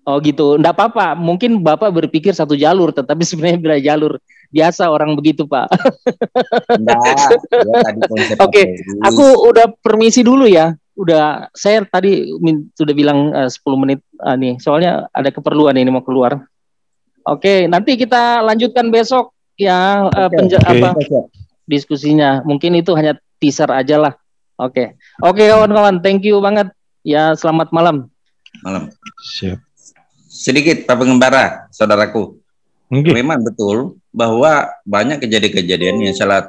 Oh gitu, enggak apa-apa. Mungkin Bapak berpikir satu jalur, tetapi sebenarnya beda jalur. Biasa orang begitu, Pak. Oke, aku udah permisi dulu ya. Udah, saya tadi sudah bilang 10 menit nih. Soalnya ada keperluan ini mau keluar. Oke, nanti kita lanjutkan besok ya diskusinya. Mungkin itu hanya teaser aja lah. Oke, kawan-kawan, thank you banget. Ya, selamat malam. Malam. Siap. Sedikit Pak Pengembara, saudaraku. Memang betul bahwa banyak kejadian-kejadian yang salah